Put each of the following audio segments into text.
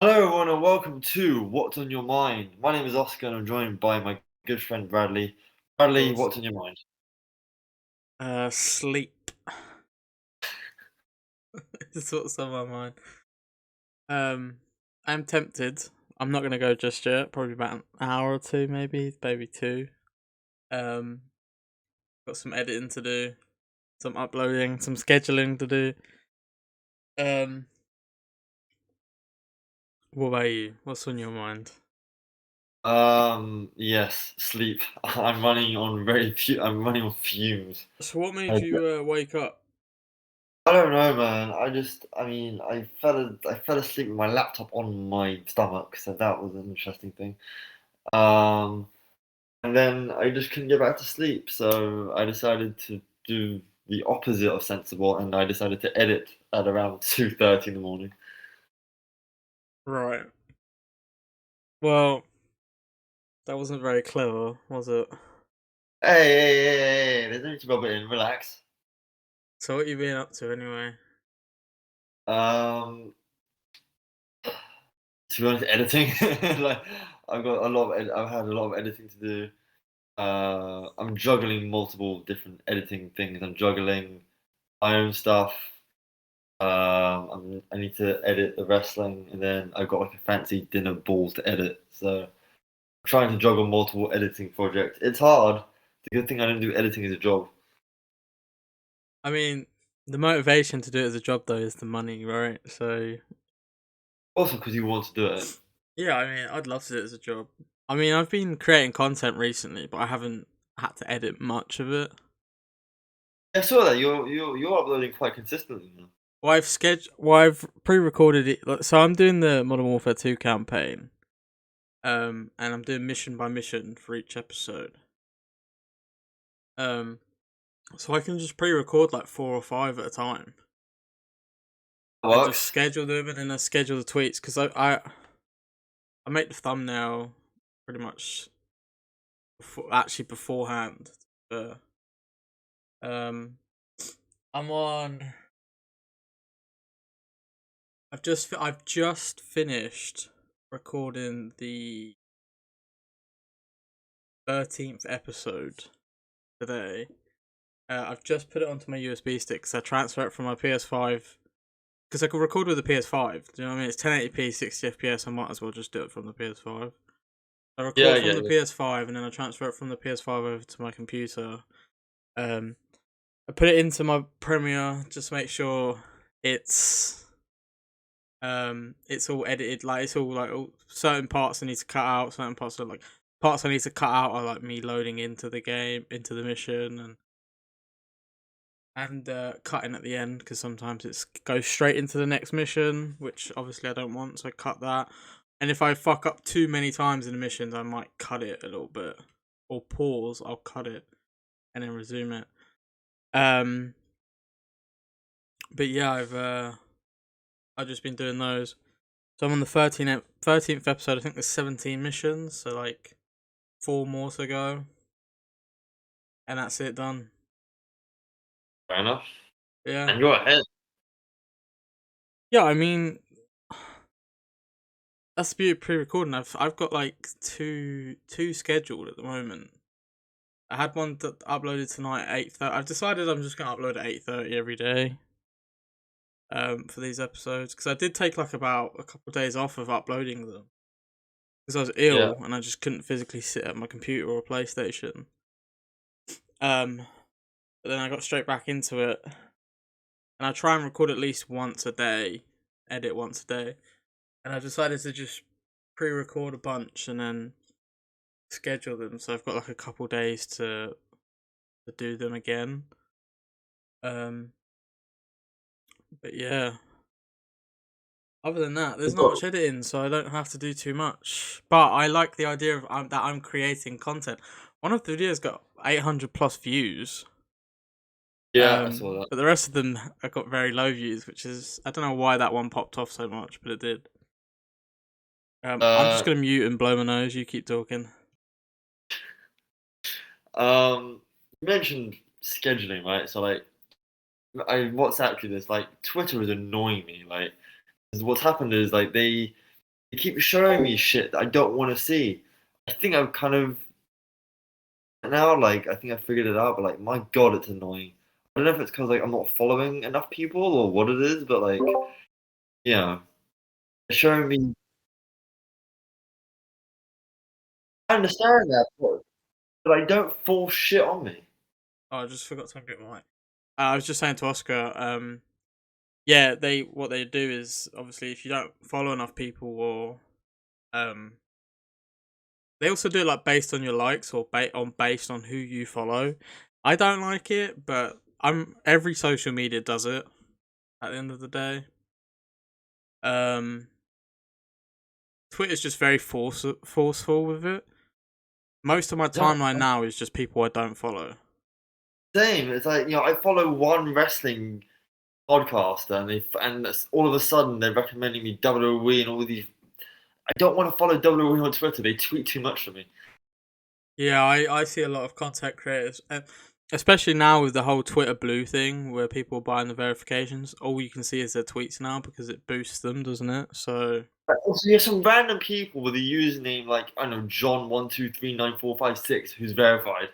Hello, everyone, and welcome to What's on Your Mind. My name is Oscar, and I'm joined by my good friend Bradley. Bradley, Course. what's on your mind? Sleep is what's on my mind. Um, I'm tempted. I'm not gonna go just yet. Probably about an hour or two, maybe two. Um, got some editing to do, some uploading, some scheduling to do. Um, what about you? What's on your mind? Yes, sleep. I'm running on fumes. So, what I, made you wake up? I don't know, man. I fell asleep with my laptop on my stomach, so that was an interesting thing. Um, and then I just couldn't get back to sleep, so I decided to do the opposite of sensible, and I decided to edit at around 2:30 in the morning. Right. Well, that wasn't very clever, was it? Hey, there's no need to rub it in, relax. So, what you been up to anyway? Um, to be honest, editing. Like, I've had a lot of editing to do. I'm juggling multiple different editing things. I'm juggling my own stuff. I need to edit the wrestling, and then I've got like a fancy dinner ball to edit. So I'm trying to juggle multiple editing projects. It's hard. The good thing I don't do editing as a job. I mean, the motivation to do it as a job though is the money, right? So Also, because you want to do it. yeah, I mean, I'd love to do it as a job. I mean, I've been creating content recently, but I haven't had to edit much of it. I saw that you're uploading quite consistently now. Well, I've pre-recorded it. So I'm doing the Modern Warfare 2 campaign, and I'm doing mission by mission for each episode. Um, so I can just pre-record like 4 or 5 at a time, and just Works. schedule them, and then I schedule the tweets because I make the thumbnail pretty much beforehand. But um, I'm on. I've just finished recording the 13th episode today. I've just put it onto my USB stick because I transfer it from my PS5 because I can record with the PS5. Do you know what I mean? It's 1080p, 60 FPS. I might as well just do it from the PS5. I Yeah, record from yeah, the yeah. PS5 and then I transfer it from the PS5 over to my computer. Um, I put it into my Premiere just to make sure it's it's all edited, like it's all like certain parts I need to cut out, certain parts are like parts I need to cut out are like me loading into the game, into the mission, and cutting at the end because sometimes it goes straight into the next mission, which obviously I don't want, so I cut that. And if I fuck up too many times in the missions, I might cut it a little bit or pause. I'll cut it and then resume it. Um, but yeah, I've just been doing those. So I'm on the 13th episode. I think there's 17 missions, so like 4 more to go, and that's it done. Fair enough. Yeah, And you're ahead. yeah. I mean, that's the beauty of pre-recording. I've got like two scheduled at the moment. I had one that uploaded tonight at 8:30. I've decided I'm just gonna upload at 8:30 every day. For these episodes because I did take like about a couple of days off of uploading them because I was Yeah. ill and I just couldn't physically sit at my computer or PlayStation. Um, but then I got straight back into it, and I try and record at least once a day, edit once a day, and I decided to just pre-record a bunch and then schedule them. So I've got like a couple days to do them again. Um, but yeah, other than that, there's not much editing, so I don't have to do too much. But I like the idea of that I'm creating content. One of the videos got 800 plus views. Yeah, I saw that. But the rest of them have got very low views, which is I don't know why that one popped off so much, but it did. I'm just Uh, gonna mute and blow my nose. You keep talking. you mentioned scheduling, right? So like, I WhatsApp you this. Like, Twitter is annoying me. Like, 'cause what's happened is like They keep showing me shit that I don't want to see. I think I've kind of now, like, I think I figured it out, but like, my God, it's annoying. I don't know if it's because like I'm not following enough people or what it is, but like, yeah, they're showing me. I understand that, but I don't force shit on me. Oh, I just forgot to unmute my mic. I was just saying to Oscar, yeah, what they do is obviously if you don't follow enough people or um they also do it like based on your likes or based on who you follow. I don't like it, but every social media does it at the end of the day. Um Twitter's just very forceful with it. Most of my No, timeline now is just people I don't follow. same. It's like I follow one wrestling podcaster, all of a sudden they're recommending me WWE and all of these. I don't want to follow WWE on Twitter. They tweet too much for me. Yeah, I see a lot of content creators, especially now with the whole Twitter Blue thing, where people are buying the verifications. All you can see is their tweets now because it boosts them, doesn't it? So But also, you have some random people with a username like I don't know John 1239456 who's verified.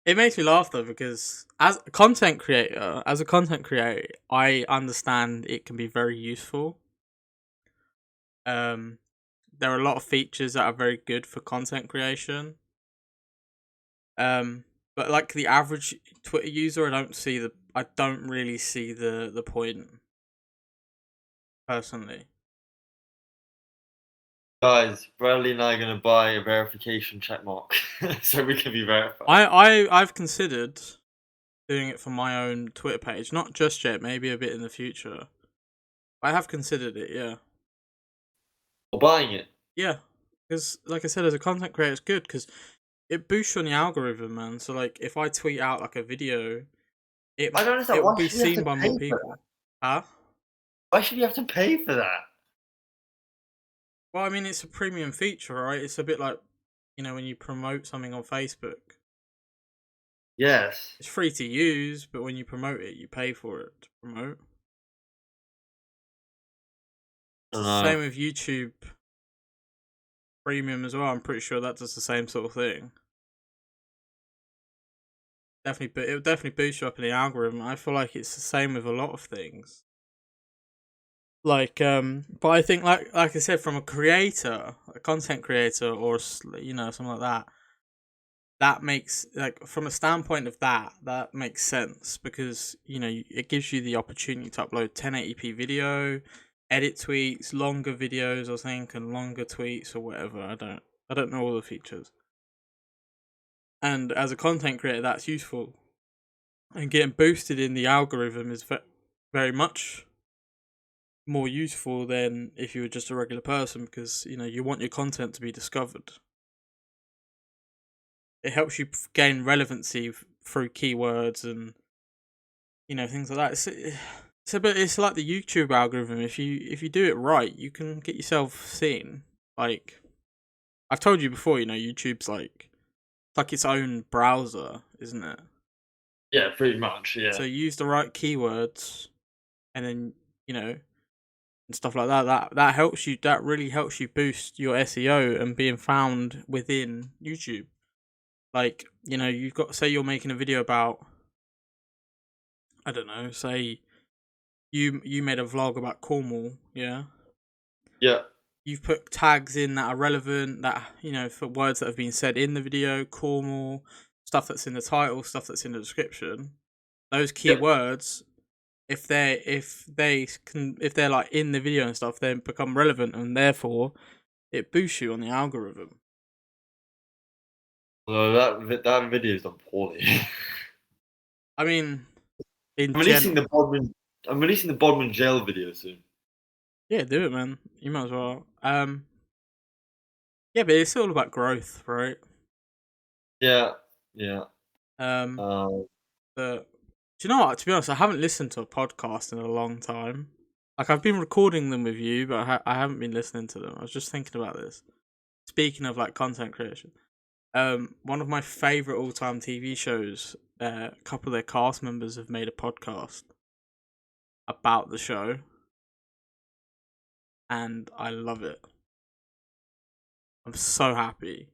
it makes me laugh though because as a content creator, I understand it can be very useful. Um, there are a lot of features that are very good for content creation. Um, but like the average Twitter user, I don't really see the point personally. Guys, Bradley and I are gonna buy a verification check mark so we can be verified. I've considered doing it for my own Twitter page, not just yet, maybe a bit in the future. I have considered it, yeah, Or buying it. yeah, because like I said, as a content creator, it's good because it boosts you on the algorithm, man. So like, if I tweet out like a video, it I don't understand it will why be should we have seen to by pay more for that? people. Huh? Why should we have to pay for that? Well, I mean, it's a premium feature, right? It's a bit like, when you promote something on Facebook. Yes. It's free to use, but when you promote it, you pay for it to promote. I It's don't the know. same with YouTube Premium as well. I'm pretty sure that does the same sort of thing. Definitely, but it would definitely boost you up in the algorithm. I feel like it's the same with a lot of things. Like, but I think, like I said, from a creator, a content creator, or something like that, that makes like from a standpoint of that makes sense because it gives you the opportunity to upload 1080p video, edit tweets, longer videos, I think, and longer tweets or whatever. I don't know all the features. And as a content creator, that's useful. And getting boosted in the algorithm is very much more useful than if you were just a regular person because you want your content to be discovered. It helps you gain relevancy through keywords and things like that. It's like the YouTube algorithm. If you do it right, you can get yourself seen. Like I've told you before, YouTube's like its own browser, isn't it? Yeah, pretty much. Yeah. So you use the right keywords, and then and stuff like that. That helps you. That really helps you boost your SEO and being found within YouTube. Like you've got say you're making a video about I don't know, say you made a vlog about Cornwall, yeah. Yeah. You've put tags in that are relevant, that for words that have been said in the video, Cornwall, stuff that's in the title, stuff that's in the description. Those Yeah. keywords, if they're like in the video and stuff, they become relevant, and therefore it boosts you on the algorithm. Although that video is done poorly. I mean, in I'm releasing general, the Bodmin. I'm releasing the Bodmin jail video soon. yeah, do it, man. You might as well. Yeah, but it's all about growth, right? Yeah. Yeah. Um, Um. but do you know what? To be honest, I haven't listened to a podcast in a long time. Like I've been recording them with you, but I haven't been listening to them. I was just thinking about this. Speaking of like content creation, one of my favorite all-time TV shows. A couple of their cast members have made a podcast about the show, and I love it. I'm so happy.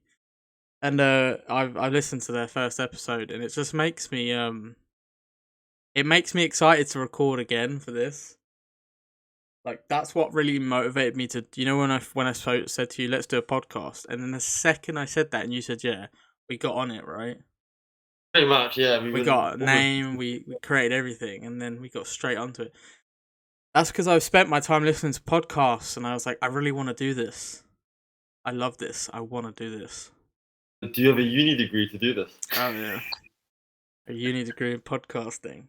And I've listened to their first episode, and it just makes me it makes me excited to record again for this. Like, that's what really motivated me to, when I said to you, let's do a podcast, and then the second I said that and you said yeah, we got on it, right? Pretty much, yeah. We got a name, we created everything, and then we got straight onto it. That's because I've spent my time listening to podcasts, and I was like, I really want to do this. I love this. I want to do this. Do you have a uni degree to do this? Oh yeah, a uni degree in podcasting.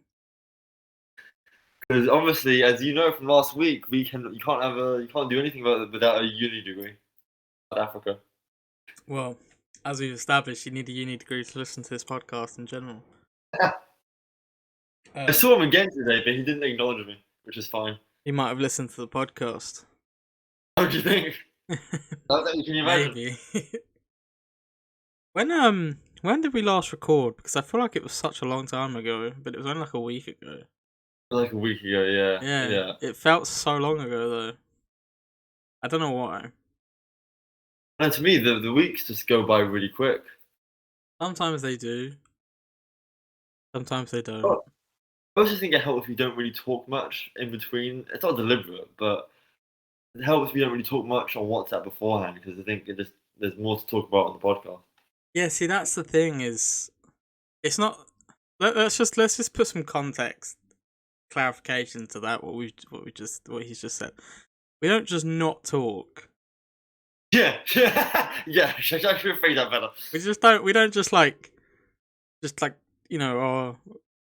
Because obviously, as you know from last week, you can't do anything about it without a uni degree. South Africa. Well, as we've established, you need a uni degree to listen to this podcast in general. I saw him again today, but he didn't acknowledge me, which is fine. He might have listened to the podcast. What do you think? Can you imagine? Maybe. When did we last record? Because I feel like it was such a long time ago, but it was only like a week ago. Like a week ago, yeah. Yeah. It felt so long ago though. I don't know why. And to me, the weeks just go by really quick. Sometimes they do. Sometimes they don't. Oh, I also think it helps if you don't really talk much in between. It's not deliberate, but it helps if you don't really talk much on WhatsApp beforehand, because I think there's more to talk about on the podcast. Yeah, see, that's the thing. Is it's not. Let's just put some context, clarification to that. What he's just said. We don't just not talk. Yeah. I should phrase that better. We don't just like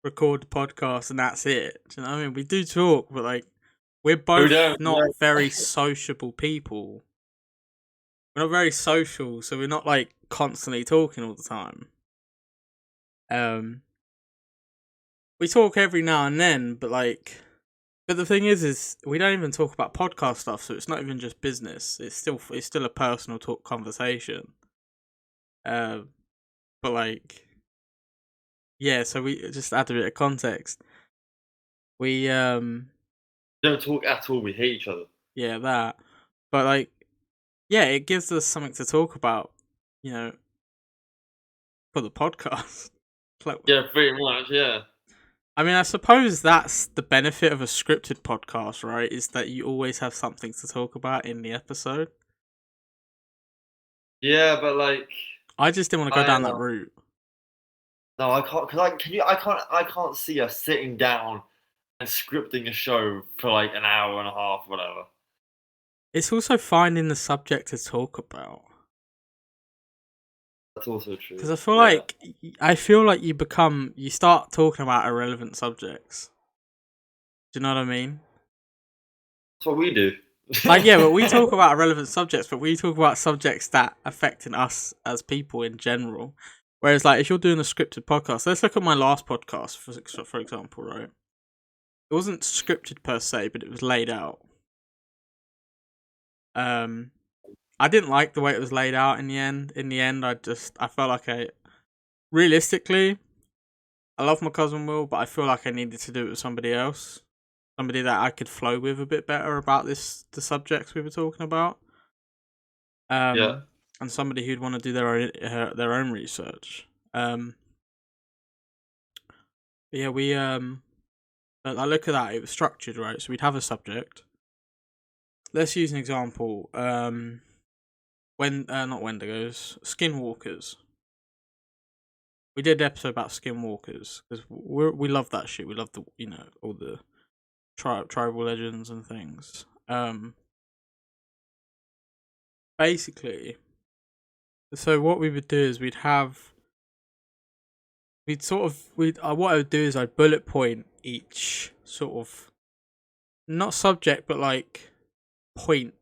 record the podcast and that's it. Do you know what I mean? We do talk, but like we're both not very sociable people. We're not very social, so we're not like constantly talking all the time. We talk every now and then, but the thing is we don't even talk about podcast stuff, so it's not even just business. It's still a personal talk conversation. But like, yeah. So we just add a bit of context. We don't talk at all. We hate each other. Yeah, that. But like, yeah, it gives us something to talk about, for the podcast. Yeah, pretty much. Yeah. I mean, I suppose that's the benefit of a scripted podcast, right? Is that you always have something to talk about in the episode. Yeah, but like, I just didn't want to go down that route. No, I can't. I can't see us sitting down and scripting a show for like an hour and a half, whatever. It's also finding the subject to talk about. That's also true. Because I feel like you start talking about irrelevant subjects. Do you know what I mean? That's what we do. Like, yeah, but we talk about irrelevant subjects, but we talk about subjects that affecting us as people in general. Whereas, like, if you're doing a scripted podcast, let's look at my last podcast, for example, right? It wasn't scripted per se, but it was laid out. I didn't like the way it was laid out in the end. In the end, I felt like realistically, I love my cousin Will, but I feel like I needed to do it with somebody else. Somebody that I could flow with a bit better about the subjects we were talking about. Yeah. And somebody who'd want to do their own research. Yeah, I look at that, it was structured, right? So we'd have a subject. Let's use an example. Not Wendigos, Skinwalkers. We did an episode about Skinwalkers because we love that shit. We love all the tribal legends and things. Basically, so what we would do is what I would do is I'd bullet point each sort of, not subject, but like point.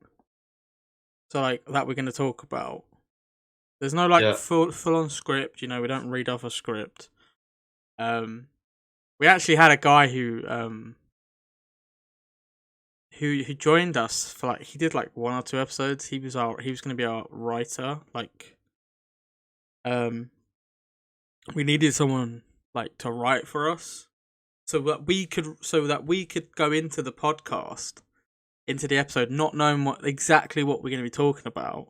So like that we're going to talk about. There's no full on script, we don't read off a script. We actually had a guy who joined us for he did 1 or 2 episodes. He was going to be our writer. We needed someone to write for us, so that we could go into the podcast into the episode not knowing exactly what we're going to be talking about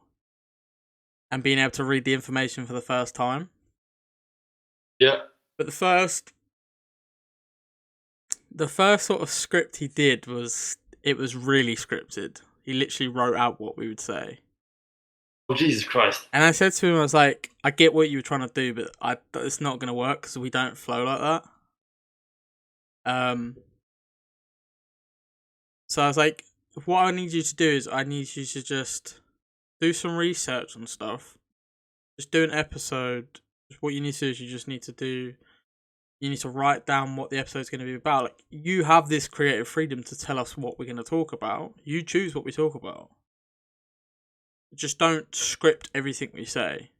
and being able to read the information for the first time. Yeah. But the first sort of script he did was really scripted. He literally wrote out what we would say. Oh, Jesus Christ. And I said to him, I was like, I get what you were trying to do, but it's not going to work because we don't flow like that. So I was like, what I need you to do is I need you to just do some research on stuff. Just do an episode. What you need to do is you need to write down what the episode's going to be about. Like, you have this creative freedom to tell us what we're going to talk about. You choose what we talk about. Just don't script everything we say.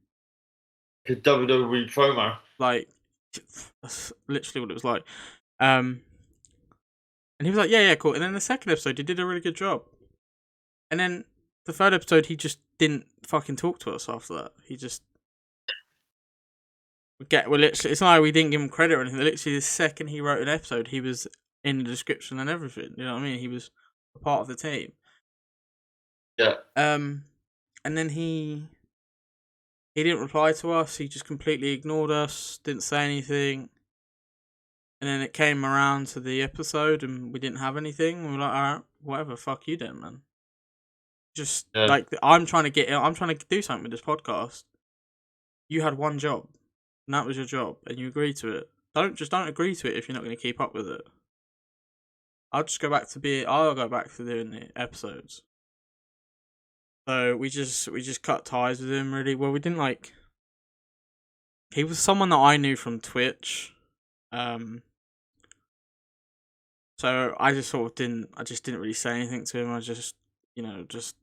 Good WWE promo. Like, that's literally what it was like. And he was like, yeah, cool. And then the second episode, he did a really good job. And then the third episode, he just didn't fucking talk to us after that. He just... Literally, it's not like we didn't give him credit or anything. Literally, the second he wrote an episode, he was in the description and everything. You know what I mean? He was a part of the team. Yeah. And then he didn't reply to us. He just completely ignored us. Didn't say anything. And then it came around to the episode, and we didn't have anything. We were like, all right, whatever. Fuck you, then, man. Just like I'm trying to do something with this podcast. You had one job. And that was your job, and you agreed to it. Don't agree to it if you're not going to keep up with it. I'll go back to doing the episodes. So we just cut ties with him, really. Well, we didn't like... He was someone that I knew from Twitch. So I just didn't really say anything to him. I just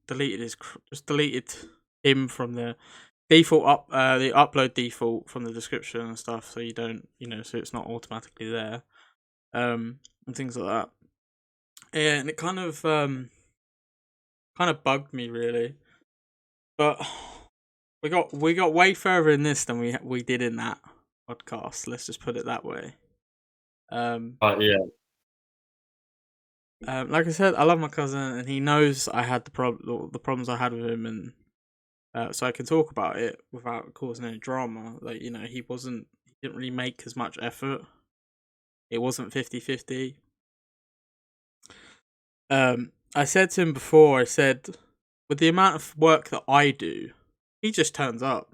deleted him from the default the upload default from the description and stuff, so you don't, so it's not automatically there, and things like that. Yeah, and it kind of bugged me, really. But we got way further in this than we did in that podcast. Let's just put it that way. Yeah. Like I said, I love my cousin, and he knows I had the problems I had with him, and so I can talk about it without causing any drama. Like, he didn't really make as much effort. It wasn't 50-50. I said to him before, with the amount of work that I do, he just turns up.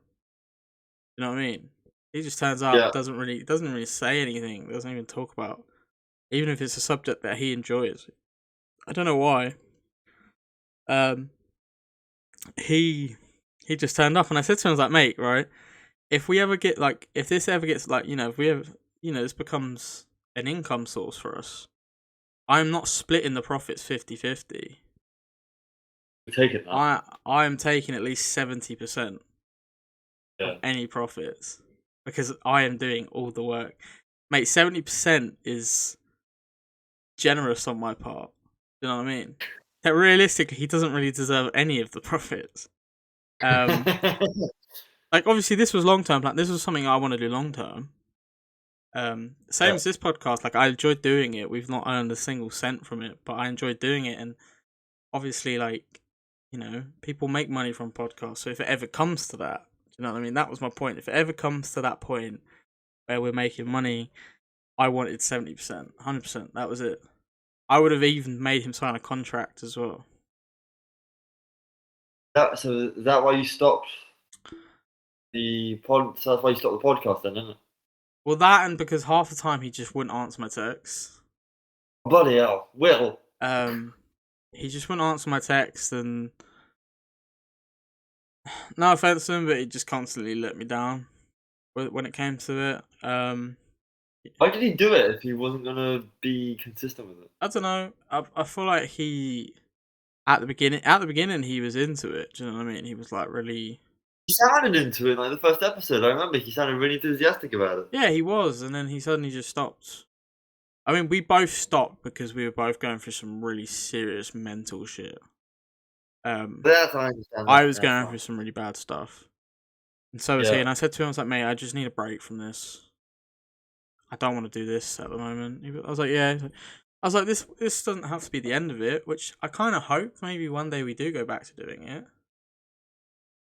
You know what I mean? He just turns up, doesn't really say anything, doesn't even talk about, even if it's a subject that he enjoys. I don't know why. He just turned up, and I said to him, I was like, mate, right, if this ever gets, if we ever, this becomes an income source for us, I'm not splitting the profits 50-50. Take it now. I am taking at least 70% of any profits, because I am doing all the work. Mate, 70% is generous on my part. You know what I mean? That realistically, he doesn't really deserve any of the profits. Like, obviously, this was long-term plan. This was something I want to do long-term. Same as this podcast. Like, I enjoyed doing it. We've not earned a single cent from it, but I enjoyed doing it. And obviously, people make money from podcasts. So if it ever comes to that, do you know what I mean? That was my point. If it ever comes to that point where we're making money, I wanted 70%, 100%. That was it. I would have even made him sign a contract as well. So is that why you stopped the pod? So that's why you stopped the podcast, then, isn't it? Well, that, and because half the time he just wouldn't answer my texts. Bloody hell, Will. He just wouldn't answer my text, and no offense to him, but he just constantly let me down when it came to it. Why did he do it if he wasn't gonna be consistent with it? I don't know. I feel like he at the beginning he was into it. Do you know what I mean? He was like really. He sounded into it, like the first episode. I remember he sounded really enthusiastic about it. Yeah, he was, and then he suddenly just stopped. I mean, we both stopped because we were both going through some really serious mental shit. That's I understand. I was going through some really bad stuff, and so was he. And I said to him, I was like, mate, I just need a break from this. I don't want to do this at the moment. I was like, yeah. I was like, this doesn't have to be the end of it, which I kind of hope maybe one day we do go back to doing it.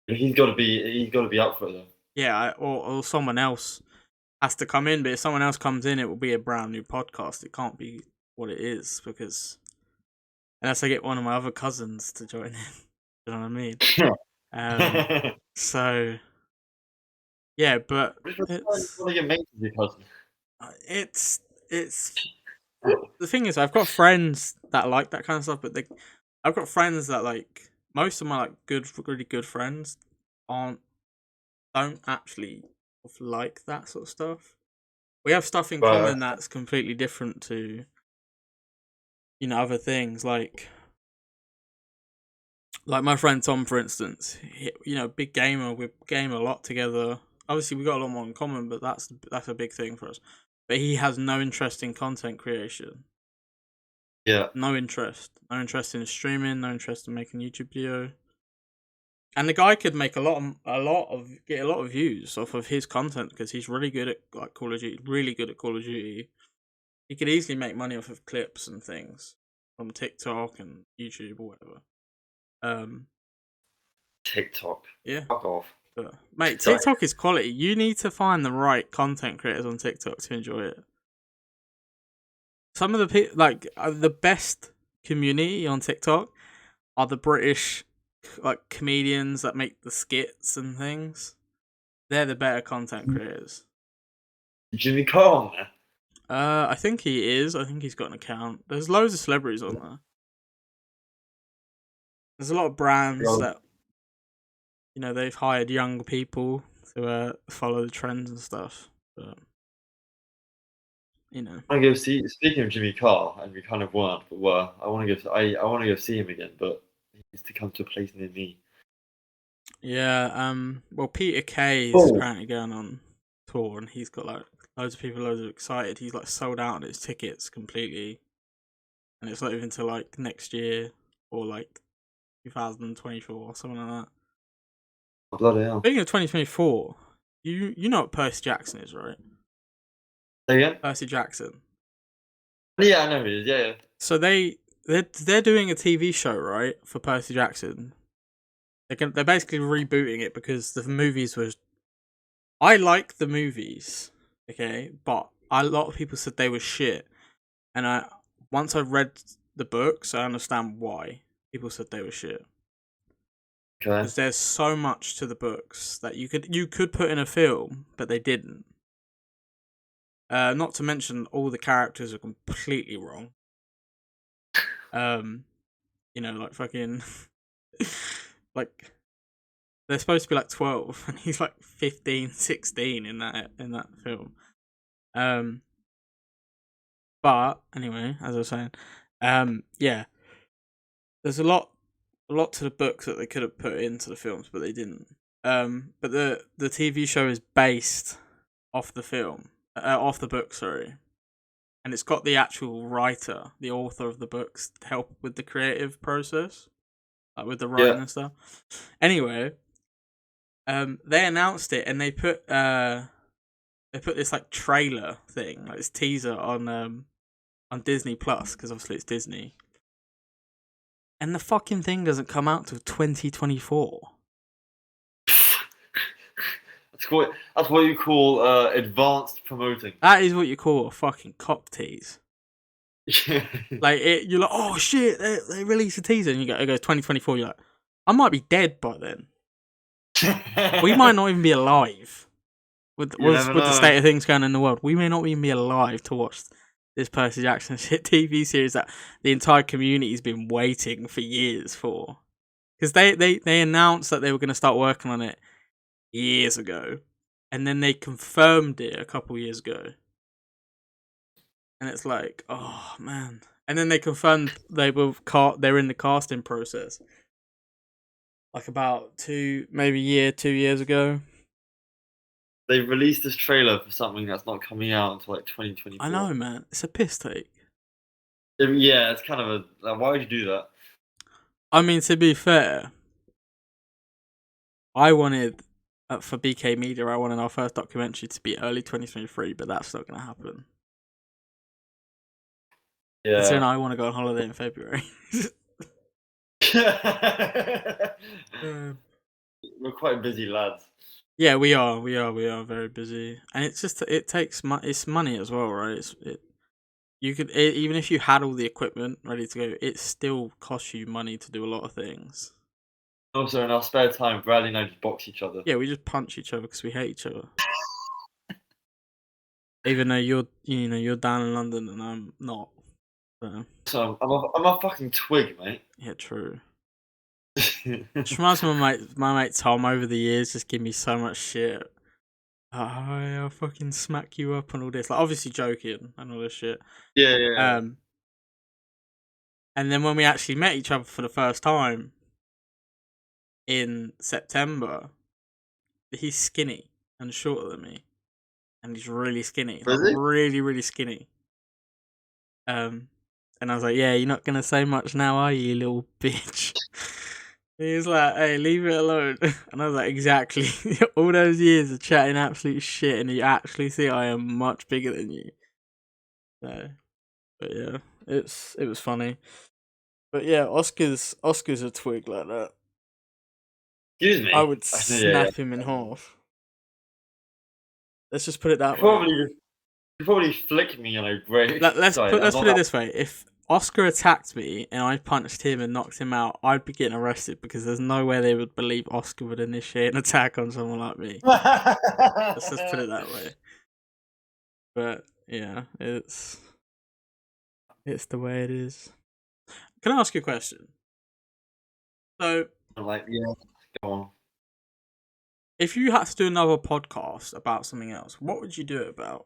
He's got to be up for it though. Yeah, or someone else has to come in, but if someone else comes in, it will be a brand new podcast. It can't be what it is because unless I get one of my other cousins to join in, you know what I mean? So yeah, but it's one of your mates is your cousin. it's the thing is I've got friends that like that kind of stuff, but I've got friends that like most of my like really good friends don't actually like that sort of stuff. We have stuff in common that's completely different to other things like my friend Tom, for instance. Big gamer. We game a lot together. Obviously, we got a lot more in common, but that's a big thing for us. But he has no interest in content creation. Yeah. No interest in streaming. No interest in making YouTube video. And the guy could make get a lot of views off of his content because he's really good at like Call of Duty. Really good at Call of Duty. He could easily make money off of clips and things from TikTok and YouTube or whatever. TikTok. Yeah. Fuck off. But, mate, TikTok is quality. You need to find the right content creators on TikTok to enjoy it. Some of the people, the best community on TikTok are the British, comedians that make the skits and things. They're the better content creators. Jimmy Carr. I think he is. I think he's got an account. There's loads of celebrities on there. There's a lot of brands that they've hired young people to follow the trends and stuff. But I go see. Speaking of Jimmy Carr, and we kind of weren't, but were. I want to go. I want to go see him again, but he needs to come to a place near me. Yeah. Well, Peter Kay is apparently going on tour, and he's got loads of people, loads of excited. He's sold out on his tickets completely, and it's not even till next year or 2024 or something like that. Oh, bloody hell. Speaking of 2024, you know what Percy Jackson is, right? Say again? Percy Jackson. Yeah, I know who it is. Yeah. So they're doing a TV show, right, for Percy Jackson. They're basically rebooting it because the movies was. I like the movies, okay, but a lot of people said they were shit, and once I read the books, I understand why people said they were shit. Okay. Because there's so much to the books that you could put in a film, but they didn't. Not to mention all the characters are completely wrong. Fucking they're supposed to be 12 and he's 15, 16 in that film. But anyway, as I was saying, yeah. There's a lot to the books that they could have put into the films, but they didn't. But the TV show is based off the film. Off the book, sorry. And it's got the actual writer, the author of the books, to help with the creative process, with the writing and stuff. Anyway, they announced it and they put this trailer thing, this teaser on Disney Plus because obviously it's Disney, and the fucking thing doesn't come out till 2024. That's what you call advanced promoting. That is what you call a fucking cock tease. You're like, oh shit, they released a teaser, and you go 2024. You're like, I might be dead by then. We might not even be alive with the state of things going in the world. We may not even be alive to watch this Percy Jackson shit TV series that the entire community's been waiting for years for. Because they announced that they were going to start working on it years ago, and then they confirmed it a couple years ago, and it's like, oh man. And then they confirmed they're in the casting process about 2 years ago. They released this trailer for something that's not coming out until 2024. I know, man. It's a piss take. Yeah, it's kind of why would you do that? I mean, to be fair, I wanted for BK Media, I wanted our first documentary to be early 2023, but that's not going to happen. Considering Yeah. I want to go on holiday in February. Um, We're quite busy lads. yeah, we are very busy, and it's just it takes it's money as well, right? You could even if you had all the equipment ready to go, it still costs you money to do a lot of things. Also, in our spare time, Bradley and I just box each other. Yeah, we just punch each other because we hate each other. Even though you're down in London and I'm not. So, So I'm a fucking twig, mate. yeah, true. Just reminds me of my mate Tom over the years just give me so much shit. I'll fucking smack you up and all this. Like obviously joking and all this shit. Yeah. And then when we actually met each other for the first time in September, he's skinny and shorter than me. And he's really skinny. Like Is he? really, really skinny. And I was like, yeah, you're not gonna say much now, are you little bitch? He was like, hey, leave it alone. And I was like, exactly. All those years of chatting absolute shit, and you actually see I am much bigger than you. So, but yeah, it was funny. But yeah, Oscar's a twig like that. Excuse me. I would Yeah. snap him in half. Let's just put it that way. You probably flick me on a break. Let's put it this way: if Oscar attacked me and I punched him and knocked him out, I'd be getting arrested because there's no way they would believe Oscar would initiate an attack on someone like me. Let's just put it that way. But yeah, it's the way it is. Can I ask you a question? So, Like, yeah, go on. if you had to do another podcast about something else, what would you do it about?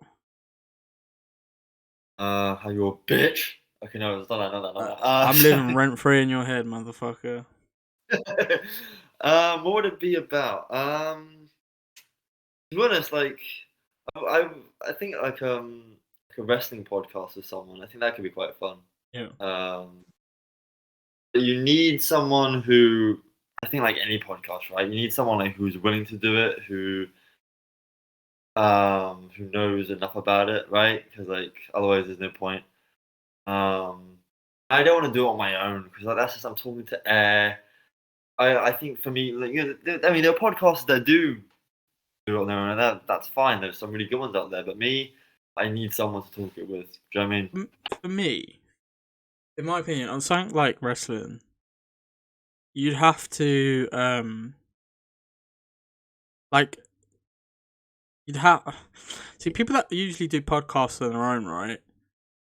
How you're a bitch. Okay, no, it's not that. I'm living rent free in your head, motherfucker. What would it be about? To be honest, like, I think like a wrestling podcast with someone. I think that could be quite fun. Yeah. But you need someone who, I think, like any podcast, right? You need someone like who's willing to do it, who knows enough about it, right? Because like otherwise, there's no point. I don't want to do it on my own because like, that's just I'm talking to air. I think for me, like I mean, there are podcasts that do it on their own, and that's fine. There's some really good ones out there, but me, I need someone to talk it with. Do you know what I mean? For me, in my opinion, on something like wrestling, you'd have to like you'd have see people that usually do podcasts on their own, right?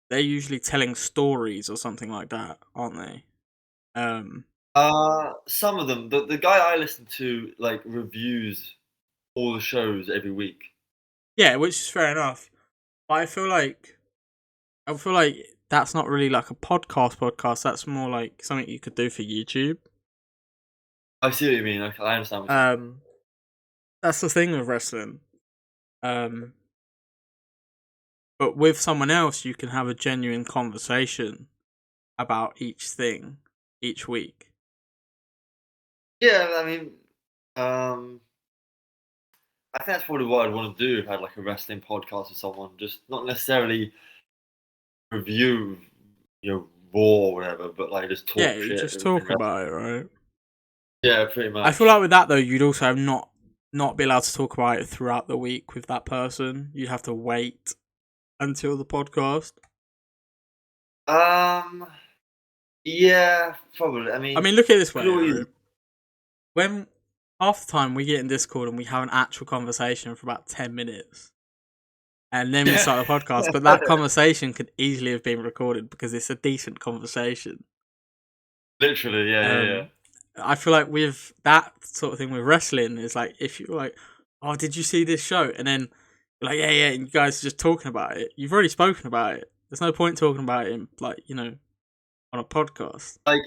They're usually telling stories or something like that, aren't they? Some of them. The guy I listen to like reviews all the shows every week. Yeah, which is fair enough. But I feel like that's not really like a podcast. That's more like something you could do for YouTube. I see what you mean. I understand. What you mean. That's the thing with wrestling. But with someone else, you can have a genuine conversation about each thing each week. Yeah, I mean, I think that's probably what I'd want to do if I had like a wrestling podcast with someone. Just not necessarily review, Raw or whatever, but like just talk. Yeah, shit you just talk about it, right? Yeah, pretty much. I feel like with that though, you'd also not be allowed to talk about it throughout the week with that person. You'd have to wait until the podcast. Yeah, probably. I mean, look at it this way. always... Right? When half the time we get in Discord and we have an actual conversation for about 10 minutes, and then we start the podcast, but that conversation could easily have been recorded because it's a decent conversation. Literally, yeah. I feel like with that sort of thing with wrestling, it's like if you're like, "Oh, did you see this show?" and then you're like, "Yeah," and you guys are just talking about it. You've already spoken about it. There's no point talking about it in, like, on a podcast. Like,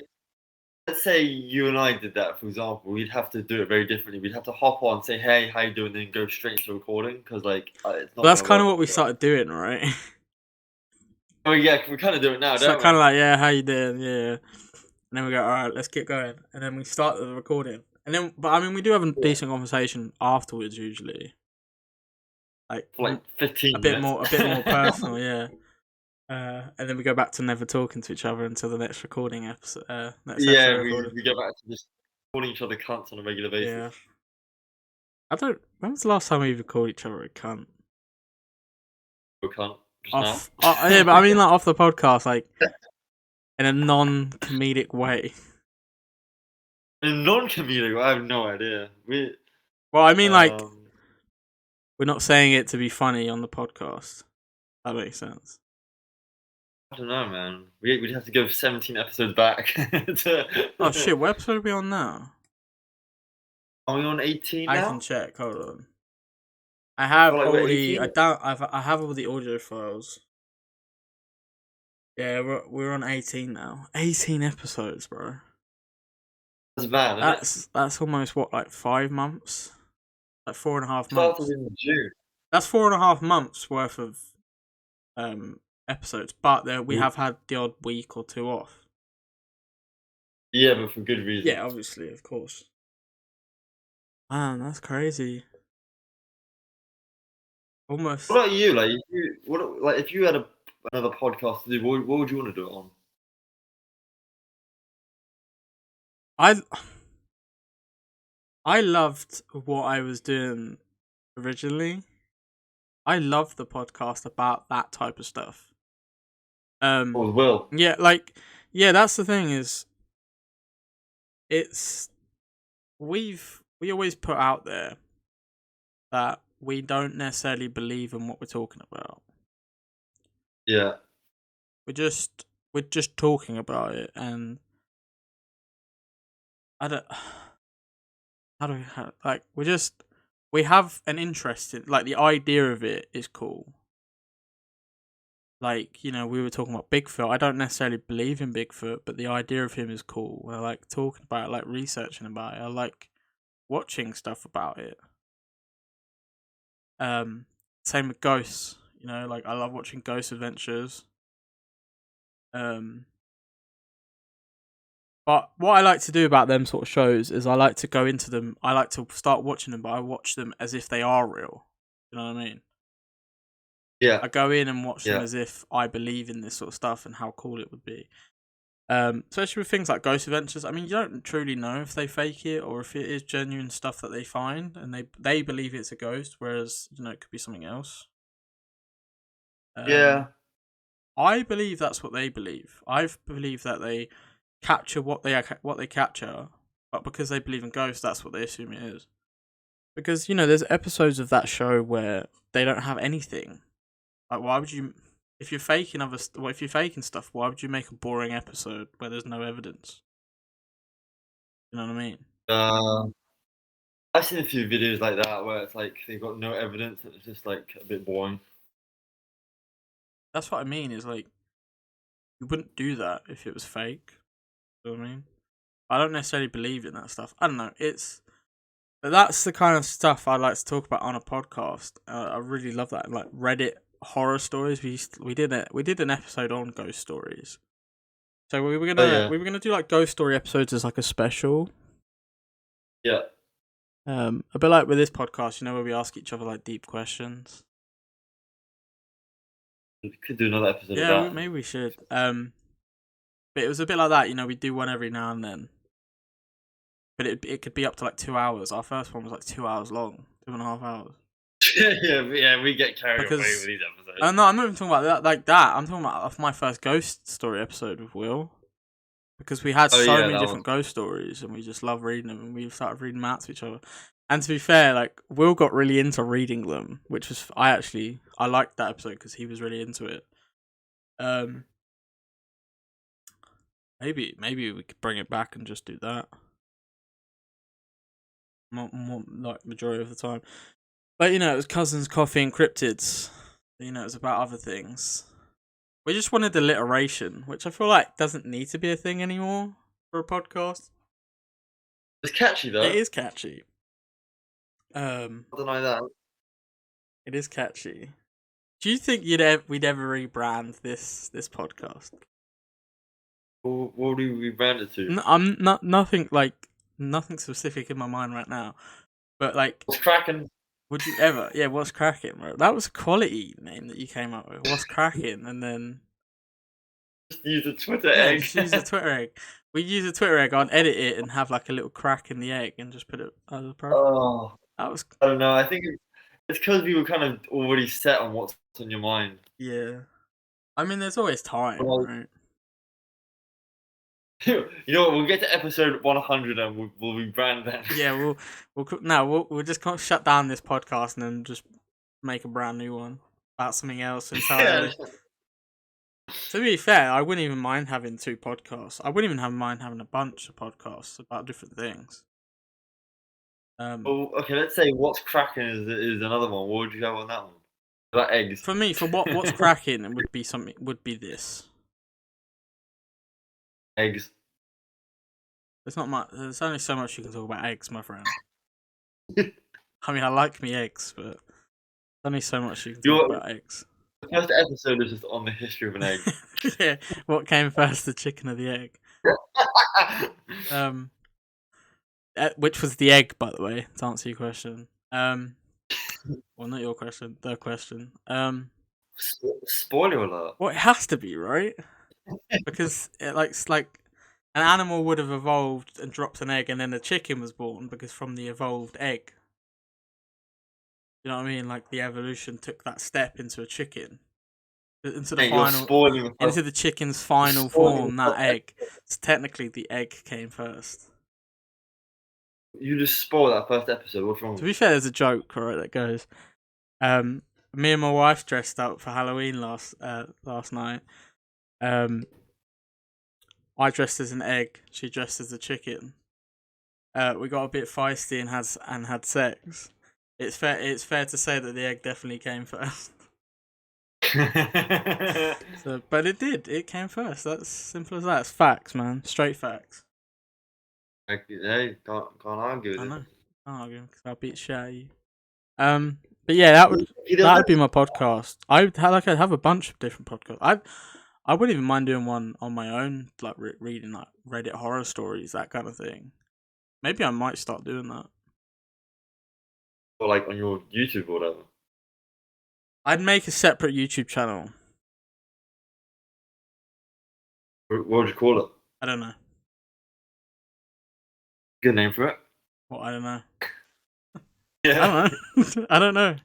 let's say you and I did that, for example, we'd have to do it very differently. We'd have to hop on, say, "Hey, how you doing?" then go straight into recording because, like, it's not. Well, that's kind of what we started doing, right? Oh yeah, we kind of do it now, don't we? Kind of like, "Yeah, how you doing?" Yeah. And then we go, all right, let's get going. And then we start the recording. And then, but I mean, we do have a decent conversation afterwards usually. Like 15 a bit minutes. more personal, yeah. And then we go back to never talking to each other until the next recording episode. Next episode Yeah, recorded. we go back to just calling each other cunts on a regular basis. Yeah. I don't. When was the last time we even called each other a cunt? We cunt just Off. now. Yeah, but I mean, like off the podcast, like in a non-comedic way. In non-comedic, I have no idea. Well, I mean, like um, we're not saying it to be funny on the podcast. That makes sense. I don't know, man. We'd have to go 17 episodes back. Oh shit! What episode are we on now? Are we on 18 I now? can check. Hold on. I have Well, like, all we're the. 18? I have all the audio files. Yeah, we're on 18 now. 18 episodes, bro. That's bad, isn't it? That's almost what, like 5 months, like 4.5 Started months. in June. That's 4.5 months worth of episodes, but we have had the odd week or two off. Yeah, but for good reason. Yeah, obviously, of course. Man, that's crazy. Almost. What about you? Like, if you had another podcast to do, what would you want to do it on? I loved what I was doing originally. I loved the podcast about that type of stuff. What with Will? Yeah, that's the thing is, we always put out there that we don't necessarily believe in what we're talking about. Yeah. We're just talking about it, and I don't. How do we we have an interest in, like, the idea of it is cool. Like, you know, we were talking about Bigfoot. I don't necessarily believe in Bigfoot, but the idea of him is cool. I like talking about it, I like researching about it. I like watching stuff about it. Same with ghosts. You know, like, I love watching Ghost Adventures. But what I like to do about them sort of shows is I like to go into them. I like to start watching them, but I watch them as if they are real. You know what I mean? Yeah. I go in and watch them as if I believe in this sort of stuff and how cool it would be. Especially with things like Ghost Adventures. I mean, you don't truly know if they fake it or if it is genuine stuff that they find and they believe it's a ghost, whereas, you know, it could be something else. Yeah. I believe that's what they believe. I believe that they capture what they capture, but because they believe in ghosts, that's what they assume it is. Because, you know, there's episodes of that show where they don't have anything. Like, why would you, if you're faking stuff, why would you make a boring episode where there's no evidence? You know what I mean? I've seen a few videos like that where it's like they've got no evidence and it's just like a bit boring. That's what I mean, is like, you wouldn't do that if it was fake. You know what I mean? I don't necessarily believe in that stuff. I don't know. That's the kind of stuff I like to talk about on a podcast. I really love that. Like Reddit horror stories. We did an episode on ghost stories. So we were gonna do like ghost story episodes as like a special. Yeah. A bit like with this podcast, you know, where we ask each other like deep questions. We could do another episode of that. Yeah, maybe we should. But it was a bit like that, you know, we do one every now and then. But it could be up to like 2 hours. Our first one was like 2 hours long, 2.5 hours. yeah, we get carried away with these episodes. No, I'm not even talking about that like that. I'm talking about my first ghost story episode with Will. Because we had so many different ghost stories and we just love reading them and we started reading them out to each other. And to be fair, like, Will got really into reading them, which was, I liked that episode because he was really into it. Maybe we could bring it back and just do that. More like majority of the time. But, you know, it was Cousins, Coffee and Cryptids. You know, it was about other things. We just wanted alliteration, which I feel like doesn't need to be a thing anymore for a podcast. It's catchy though. It is catchy. I don't know that. It is catchy. Do you think we'd ever rebrand this podcast? What would we rebrand it to? I'm nothing specific in my mind right now. But like, what's cracking? Would you ever? Yeah, what's cracking, bro? That was a quality name that you came up with. What's cracking, and then Just use a Twitter Yeah, egg. just use a Twitter egg. We use a Twitter egg. I'd edit it and have like a little crack in the egg and just put it as a profile. Oh, That was I don't know. I think it's because we were kind of already set on what's on your mind. yeah. I mean, there's always time, Well, right? you know what? We'll get to episode 100 and we'll rebrand then. Yeah, we'll just kind of shut down this podcast and then just make a brand new one about something else entirely. To be fair, I wouldn't even mind having 2 podcasts. I wouldn't even mind having a bunch of podcasts about different things. Well, okay, let's say what's cracking is another one. What would you have on that one? About eggs. For me, for what's cracking, it would be this. Eggs. There's not much. There's only so much you can talk about eggs, my friend. I mean, I like me eggs, but there's only so much you can talk about eggs. The first episode is just on the history of an egg. Yeah, what came first, the chicken or the egg? Which was the egg, by the way, to answer your question. Well, not your question, the question. Spoiler alert. Well, it has to be, right? Because it's like an animal would have evolved and dropped an egg, and then a chicken was born because from the evolved egg. You know what I mean? Like the evolution took that step into a chicken, into the into the chicken's final form, that egg. So technically, the egg came first. You just spoiled that first episode. What's wrong? To be fair, there's a joke, right, that goes. Me and my wife dressed up for Halloween last night. I dressed as an egg. She dressed as a chicken. We got a bit feisty and had sex. It's fair to say that the egg definitely came first. But it did. It came first. That's simple as that. It's facts, man. Straight facts. Hey, can't argue with I it. know. Can't argue because I'll beat shit out of you. But yeah, that would be my podcast. I'd have a bunch of different podcasts. I wouldn't even mind doing one on my own, like reading like Reddit horror stories, that kind of thing. Maybe I might start doing that. Or like on your YouTube or whatever. I'd make a separate YouTube channel. What would you call it? I don't know. Good name for it. Well, I don't know. Yeah. I don't know. I don't know.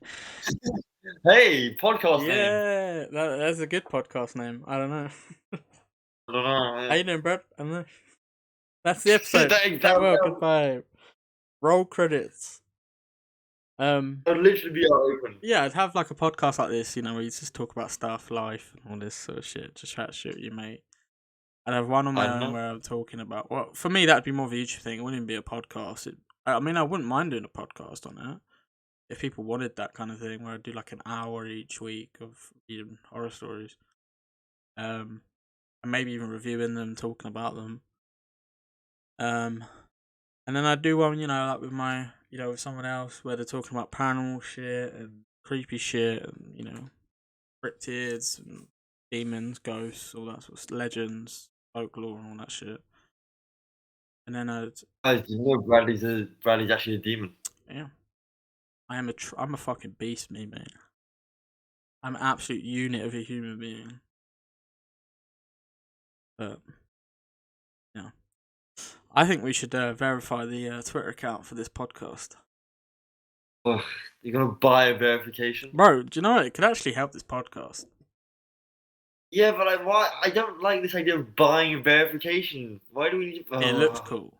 Hey, podcast name. Yeah, that's a good podcast name. I don't know. I don't know. How you doing, bro? I don't know. That's the episode. Well, goodbye. Roll credits. I'd literally be open. Yeah, I'd have like a podcast like this, where you just talk about stuff, life, and all this sort of shit. Just chat shit with your mate. I'd have one on my own where I'm talking about. Well, for me, that'd be more of a YouTube thing. It wouldn't even be a podcast. I mean, I wouldn't mind doing a podcast on it if people wanted that kind of thing, where I'd do like an hour each week of reading horror stories, and maybe even reviewing them, talking about them. And then I'd do one, like with my, with someone else, where they're talking about paranormal shit and creepy shit, and cryptids and demons, ghosts, all that sort of legends, folklore, and all that shit. And then Bradley's actually a demon. Yeah, I'm a fucking beast, me, mate. I'm an absolute unit of a human being. But I think we should verify the Twitter account for this podcast. Ugh, you're gonna buy a verification, bro? Do you know what? It could actually help this podcast. Yeah, but why? I don't like this idea of buying a verification. Why do we need? It looks cool.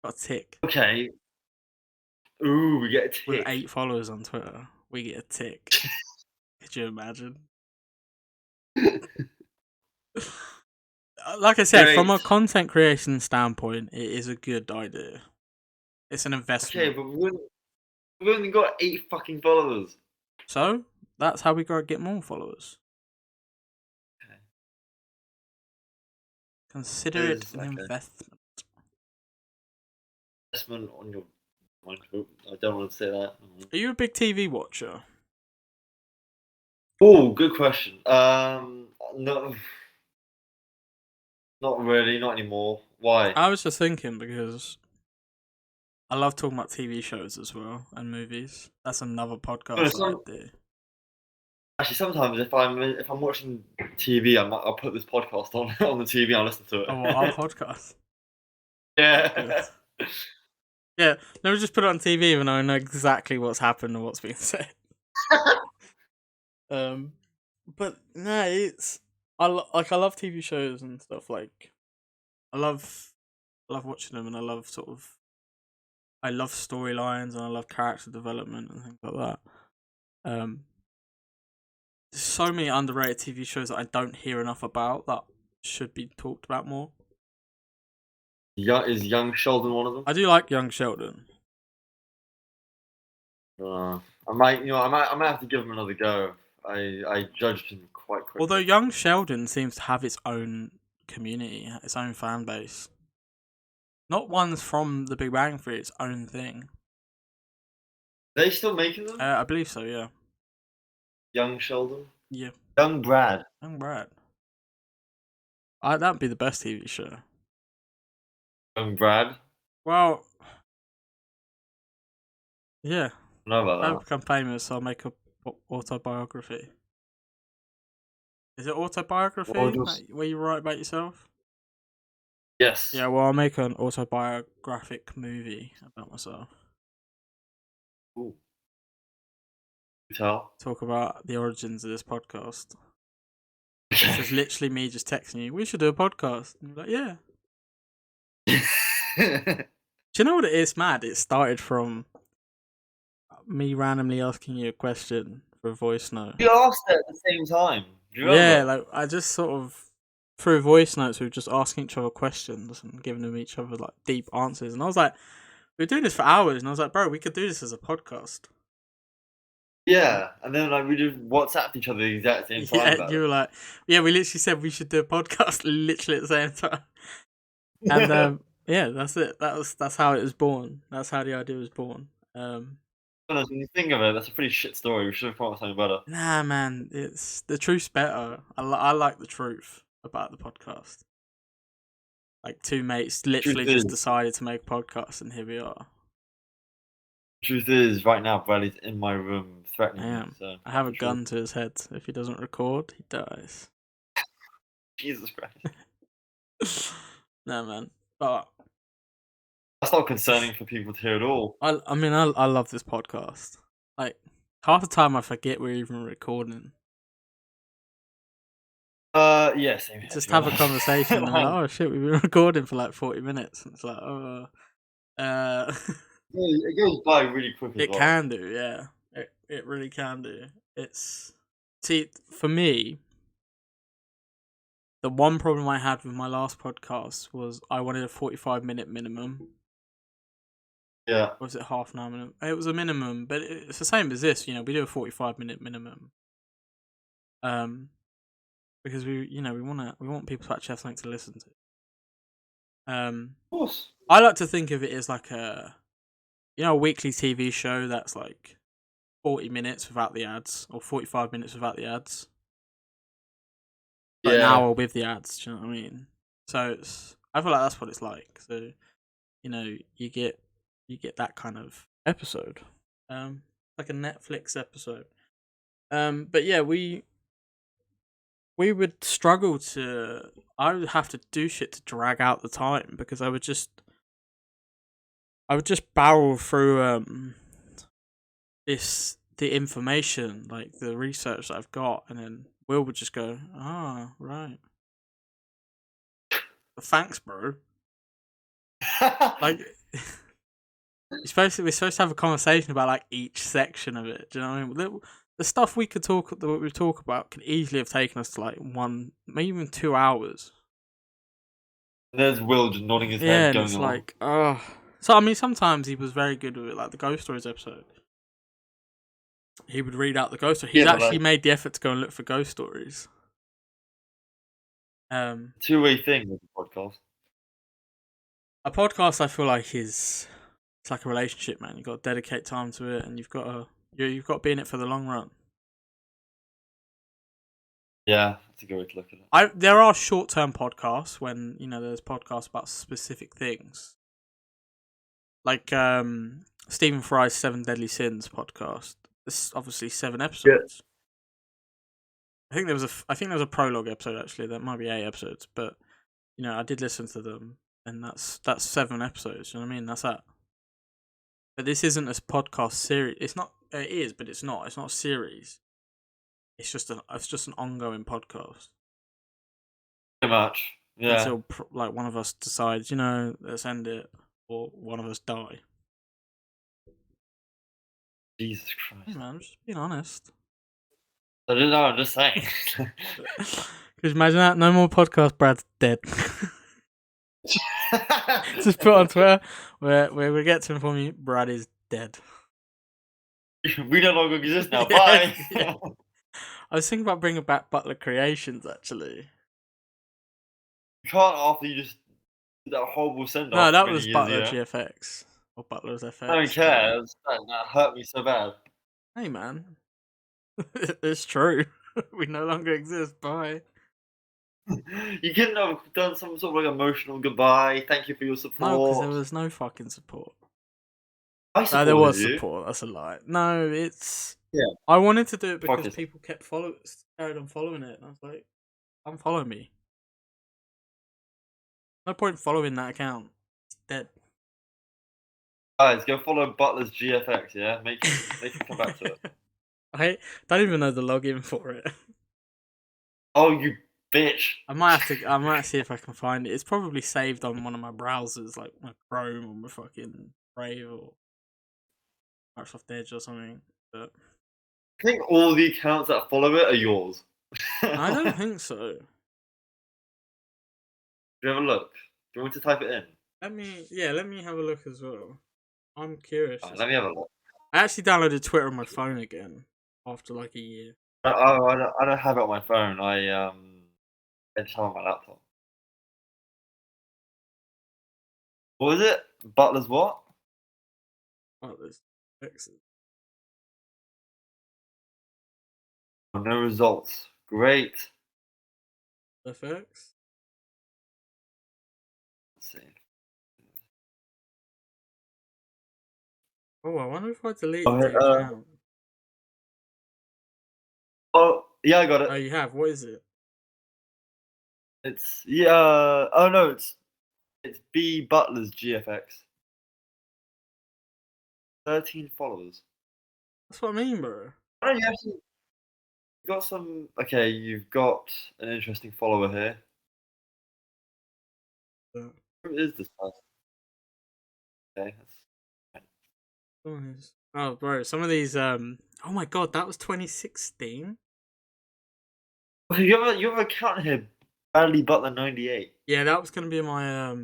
Got a tick. Okay. Ooh, we get a tick. With 8 followers on Twitter, we get a tick. Could you imagine? Like I said, from a content creation standpoint, it is a good idea. It's an investment. Okay, but we've only got 8 fucking followers. So that's how we gotta get more followers. Okay. Consider it an investment. Investment on your mind. I don't want to say that. Are you a big TV watcher? Oh, good question. No. Not really, not anymore. Why? I was just thinking because I love talking about TV shows as well and movies. That's another podcast I do. Actually, sometimes if I'm watching TV, I'll put this podcast on on the TV and I'll listen to Oh, well, our it. podcast. Good. Yeah. Yeah, let me just put it on TV even though I know exactly what's happened and what's being said. But no, it's I love TV shows and stuff. Like I love watching them, and I love storylines and I love character development and things like that. Um, there's so many underrated TV shows that I don't hear enough about that should be talked about more. Is Young Sheldon one of them? I do like Young Sheldon. I might have to give him another go. I judged him quite quickly. Although Young Sheldon seems to have its own community, its own fan base. Not ones from The Big Bang Theory, its own thing. They still making them? I believe so, yeah. Young Sheldon? Yeah. Young Brad. Young Brad. That'd be the best TV show. Young Brad? Well, yeah. I know If I about that. become famous, I'll make a autobiography. Is it autobiography? Or just- Where you write about yourself? Yes. Yeah, well, I'll make an autobiographic movie about myself. Ooh. Tell. Talk about the origins of this podcast. This is literally me just texting you, we should do a podcast. And you're like, yeah. Do you know what it is, mad? It started from me randomly asking you a question for a voice note. You asked it at the same time. Do you remember? Yeah, like I just sort of through voice notes we were just asking each other questions and giving them each other like deep answers, and I was like, we were doing this for hours, and I was like, bro, we could do this as a podcast. Yeah, and then like we just WhatsApped each other the exact same time. Yeah, about you it. were like, yeah, we literally said we should do a podcast literally at the same time, and yeah, that's it. That's how it was born. That's how the idea was born. When you think of it, that's a pretty shit story. We should have come up with something better. Nah, man, it's the truth's better. I like the truth about the podcast. Like two mates literally Truth just is- decided to make a podcast, and here we are. Truth is, right now Bradley's in my room threatening I me. am. So I have a the truth- gun to his head. If he doesn't record, he dies. Jesus Christ. No, man. But That's not concerning for people to hear at all. I mean, I love this podcast. Like half the time, I forget we're even recording. Yeah, same here. Just to be have a honest. conversation. And I'm like, oh shit, we've been recording for like 40 minutes. And it's like, oh, It goes by really quick as it well. can do, yeah. It really can do. See, for me, the one problem I had with my last podcast was I wanted a 45-minute minimum. Yeah. Or was it half an hour minimum? It was a minimum, but it's the same as this. You know, we do a 45-minute minimum. Because we want people to actually have something to listen to. Of course. I like to think of it as like a weekly TV show that's like 40 minutes without the ads, or 45 minutes without the ads. But an hour with the ads, do you know what I mean? So I feel like that's what it's like. So, you get that kind of episode. Like a Netflix episode. But yeah, we would struggle to. I would have to do shit to drag out the time because I would just barrel through the information, like the research that I've got, and then Will would just go, right. Thanks, bro. Like we're supposed to have a conversation about like each section of it. Do you know what I mean? The stuff we talk about could easily have taken us to like 1, maybe even 2 hours. There's Will just nodding his Yeah, head, and going it's along. like, So I mean, sometimes he was very good with it, like the Ghost Stories episode. He would read out the ghost story. He's Yeah, but, actually like- made the effort to go and look for ghost stories. Two-way thing with the podcast. A podcast, I feel like it's like a relationship, man. You've got to dedicate time to it, and you've got to be in it for the long run. Yeah, that's a good way to look at it. There are short-term podcasts when there's podcasts about specific things, like Stephen Fry's 7 Deadly Sins podcast. It's obviously 7 episodes. I think there was a prologue episode actually. That might be 8 episodes, but I did listen to them, and that's 7 episodes. You know what I mean? That's that. But this isn't a podcast series. It's not. It is, but it's not. It's not a series. It's just an ongoing podcast Pretty much. Yeah. until like one of us decides, let's end it, or one of us die. Jesus Hey Christ. man, I'm just being honest. I don't know. I'm just saying. Could you imagine that? No more podcast. Brad's dead. Just put on Twitter where we get to inform you Brad is dead. We no longer exist now. Bye. Yeah. I was thinking about bringing back Butler Creations actually. You can't after you just did that horrible send off. No, that was Butler GFX or Butler's FX. I don't care. That hurt me so bad. Hey man, it's true. We no longer exist. Bye. You couldn't have done some sort of like emotional goodbye. Thank you for your support. No, because there was no fucking support. I supported there was you. support. That's a lie. No, it's. Yeah. I wanted to do it because Fuck it. people carried on following it, and I was like, "Unfollow me." No point following that account. It's dead. Guys, go follow Butler's GFX. Yeah, make him come back to it. I don't even know the login for it. Oh, you bitch! I might see if I can find it. It's probably saved on one of my browsers, like my Chrome or my fucking Brave or Microsoft Edge or something. But I think all the accounts that follow it are yours. I don't think so. Do you have a look? Do you want me to type it in? Let me have a look as well. I'm curious. Right, let me have a look. I actually downloaded Twitter on my phone again after like a year. I don't have it on my phone. I just have it on my laptop. What was it? Butler's what? Oh, there's excellent. Oh, no results. Great. FX. Let's see. Oh, I wonder if I deleted Oh, the account. Oh, yeah, I got it. Oh, you have. What is it? It's Oh no, it's B Butler's GFX. 13 followers. That's what I mean, bro. Oh, you actually got some. Okay, you've got an interesting follower here. Yeah. Who is this person? Okay, Oh, bro, some of these. Oh my god, that was 2016. well, you have an account here, Bradley Butler 98. Yeah, that was gonna be my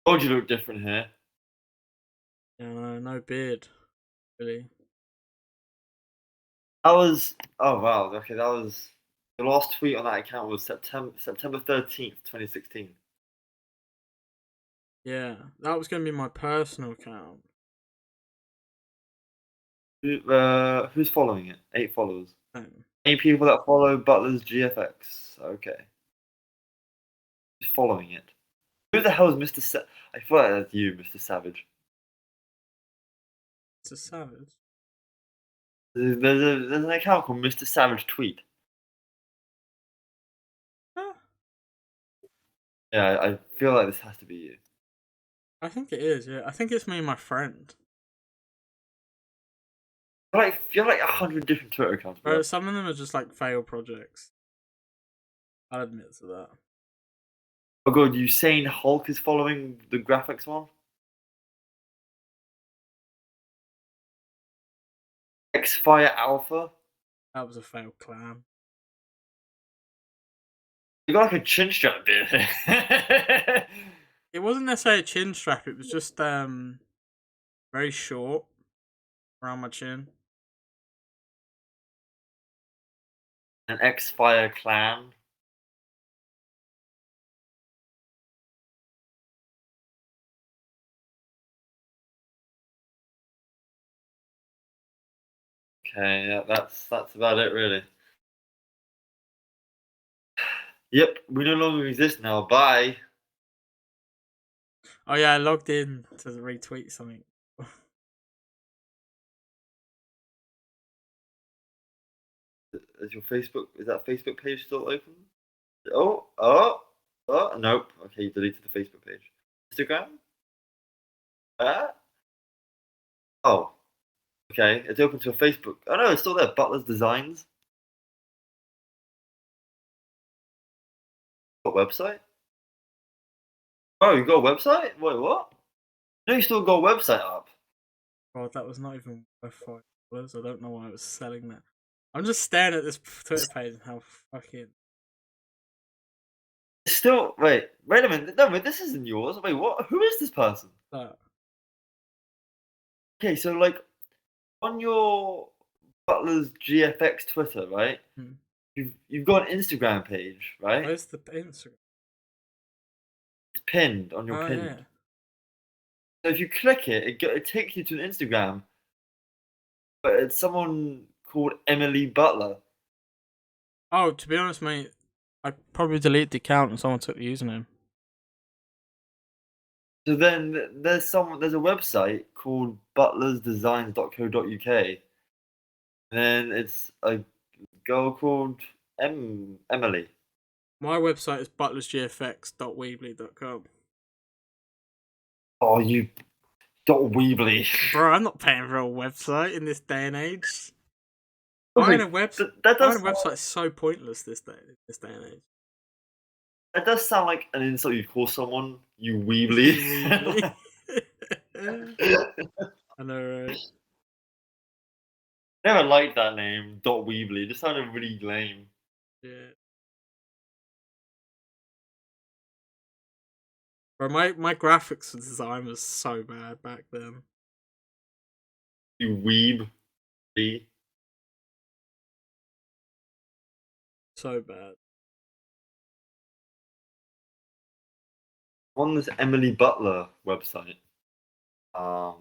Told you look different here. no beard, really. That was wow. Okay, that was the last tweet on that account was September 13th, 2016. Yeah, that was gonna be my personal account. Who's following it? 8 followers. Same. 8 people that follow Butler's GFX. Okay. Who's following it? Who the hell is Mr. I feel like that's you, Mr. Savage. It's a savage. There's an account called Mr. Savage Tweet. Huh? Yeah, I feel like this has to be you. I think it is. Yeah, I think it's me and my friend. You're like 100 different Twitter accounts, bro. Bro, some of them are just like failed projects. I'll admit to that. Oh god, Usain Hulk is following the graphics one. Xfire Alpha. That was a failed clan. You got like a chin strap beard. It wasn't necessarily a chin strap. It was just very short around my chin. An Xfire clan. Okay, yeah, that's about it really. Yep, we no longer exist now. Bye. Oh yeah, I logged in to retweet something. Is your Facebook? Is that Facebook page still open? Nope. Okay, you deleted the Facebook page. Instagram? Ah. Oh, okay. It's open to a Facebook. Oh no, it's still there. Butler's Designs. Got a website? Oh, you got a website? Wait, what? No, you still got a website up. God, that was not even worth $5. I don't know why I was selling that. I'm just staring at this Twitter page and how fucking. It's still wait a minute. No, wait, this isn't yours. Wait, what? Who is this person? That. Okay, so like on your Butler's GFX Twitter, right? Hmm. You've got an Instagram page, right? Where's the Instagram? It's pinned on your Oh pinned. yeah. So if you click it, it takes you to an Instagram, but it's someone called Emily Butler. Oh, to be honest, mate, I probably deleted the account and someone took the username. So then there's a website called butlersdesigns.co.uk. And then it's a girl called Emily. My website is butlersgfx.weebly.com. Oh, you Weebly. Bro, I'm not paying for a website in this day and age. Okay, Buying a website, that buying does a website is so pointless this day and age. that does sound like an insult you'd call someone. You Weebly. Weebly. I know, right? Never liked that name, Weebly. It just sounded really lame. Yeah. Bro, my graphics design was so bad back then. You Weeb. So bad. On this Emily Butler website, I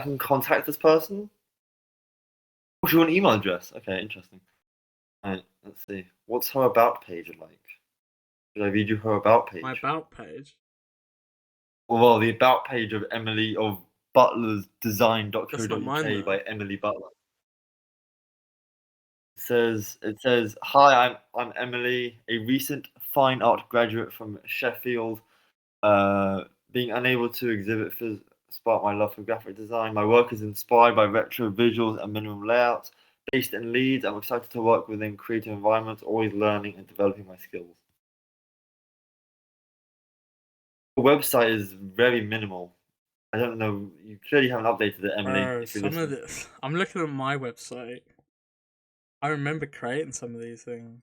can contact this person. Oh, she want an email address. Okay, interesting. Alright, let's see. What's her about page like? Should I read you her about page? My about page. Well, the about page of Emily of Butler's That's not design.co.uk mine though. by Emily Butler. It says, "Hi, I'm Emily, a recent fine art graduate from Sheffield. Being unable to exhibit sparked my love for graphic design. My work is inspired by retro visuals and minimum layouts. Based in Leeds, I'm excited to work within creative environments, always learning and developing my skills." The website is very minimal. I don't know. You clearly haven't updated it, Emily. Bro, If you're some of listening. this. I'm looking at my website. I remember creating some of these things.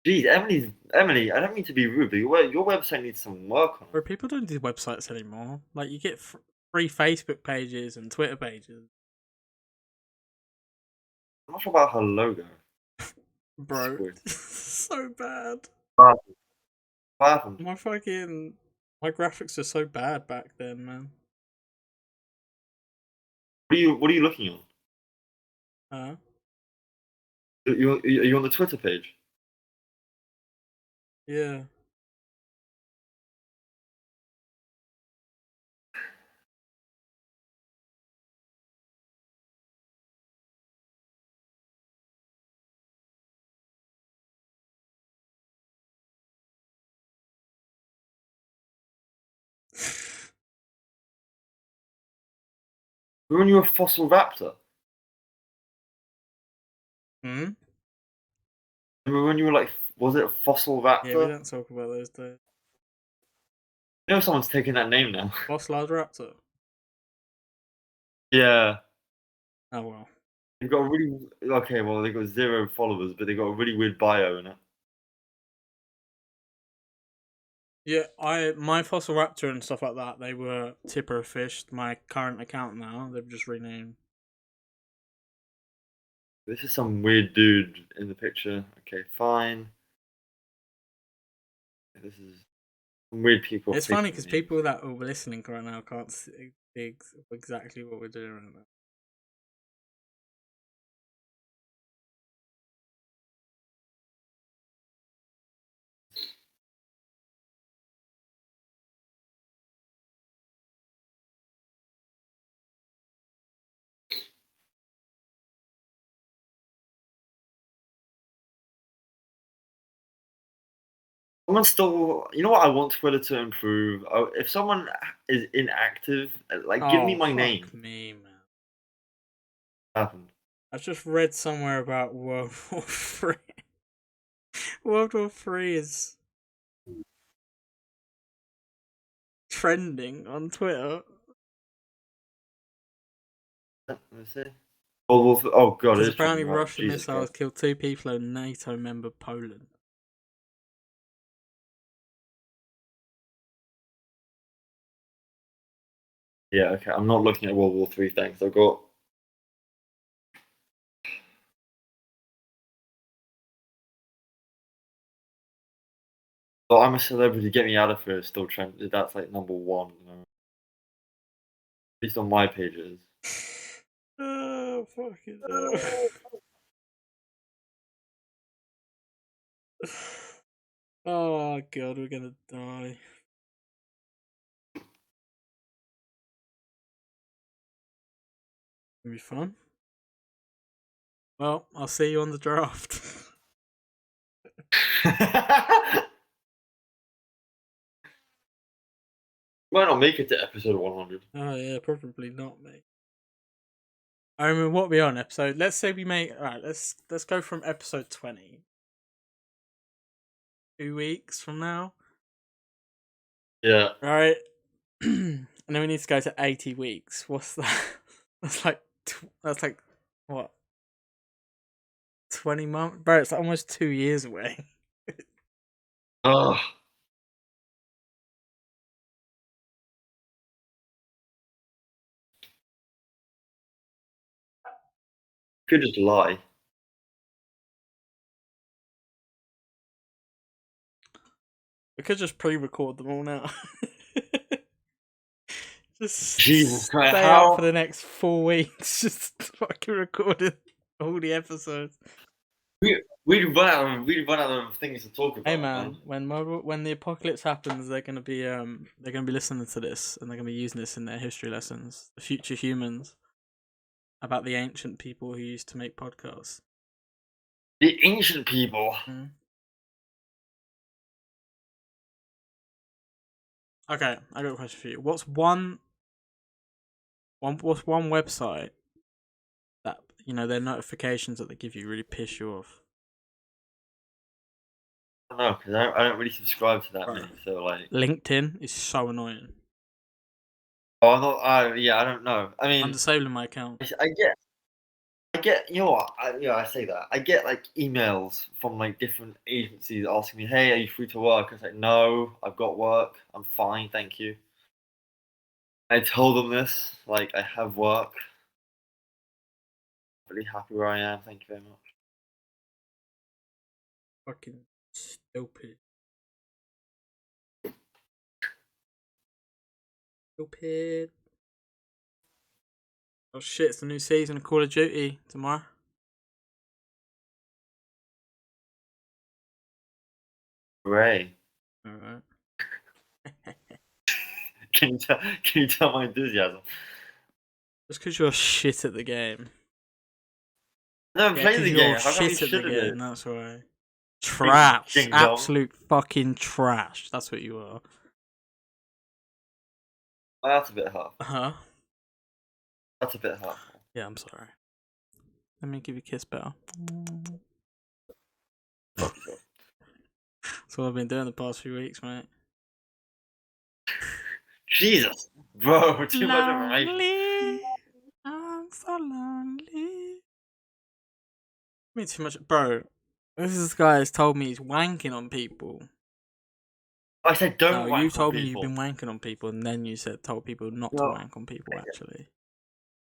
Geez, Emily. I don't mean to be rude, but your website needs some work on Bro, it. people don't do websites anymore. Like, you get free Facebook pages and Twitter pages. I'm not sure about her logo. Bro, Weird. so bad. What happened? My graphics are so bad back then, man. What are you looking on? Huh? Are you on the Twitter page? Yeah. We're on your Fossil Raptor. Hmm? Remember when you were like, was it Fossil Yeah, we Raptor? don't talk about those days. You know someone's taking that name now. Fossilized Raptor. Yeah. Oh well. They've got a really okay. Well, they got 0 followers, but they got a really weird bio in it. Yeah, my Fossil Raptor and stuff like that, they were Tipper Fish, my current account now. They've just renamed. This is some weird dude in the picture. Okay, fine. This is some weird people. It's funny taking because me. people that are listening right now can't see exactly what we're doing right now. Someone still, you know what? I want Twitter to improve. If someone is inactive, like give me Oh my name. fuck me, man! What happened? I've just read somewhere about World War Three. World War Three is trending on Twitter Let me see. Oh god, it because is trending, apparently right? Russian Jesus missiles Christ. killed 2 people in NATO member Poland. Yeah, okay. I'm not looking at World War Three things. I've got. But I'm a celebrity. Get me out of here. Is still trending. That's like number one. You know? At least on my pages. Oh fucking hell! Oh god, we're gonna die. It'll be fun. Well, I'll see you on the draft. Might not make it to episode 100. Oh yeah, probably not, mate. I mean, what are we on episode? Let's say we make. All right, let's go from episode 20. 2 weeks from now. Yeah. All right, and then we need to go to 80 weeks. What's that? That's like what? 20 months, bro. It's almost 2 years away. Ugh. Could just lie. We could just pre-record them all now. Just Jesus Christ, stay up how? for the next 4 weeks. Just fucking recording all the episodes. We'd run out of things to talk about, Hey man, when the apocalypse happens, they're gonna be listening to this and they're gonna be using this in their history lessons. The future humans about the ancient people who used to make podcasts. The ancient people. Mm. Okay, I got a question for you. What's one website that their notifications that they give you really piss you off? I don't know, because I don't really subscribe to that Bro. many, so like. LinkedIn is so annoying. Oh, I'm not. Yeah, I don't know. I I'm mean, disabling my account. I get. You know what? I say that. I get like emails from like different agencies asking me, "Hey, are you free to work?" I was like, "No, I've got work. I'm fine, thank you." I told them this, like I have work. Really happy where I am. Thank you very much. Fucking stupid. Stupid. Oh shit, it's the new season of Call of Duty tomorrow. Hooray! Alright. Can you tell my enthusiasm? Just because you're shit at the game. I never Yeah, played because the you're game. How come you shit at the should have game, it? that's why. Trash. Ding dong. Absolute fucking trash. That's what you are. Oh, that's a bit hard. Huh? That's a bit hard. Yeah, I'm sorry. Let me give you a kiss, Belle. Sure. That's what I've been doing the past few weeks, mate. Jesus, bro, too much information. Lonely. I'm so lonely. I mean, too much, bro. This guy has told me he's wanking on people. I said No, don't you wank on told me you've people. been wanking on people, and then you told people not to No. wank on people. Actually,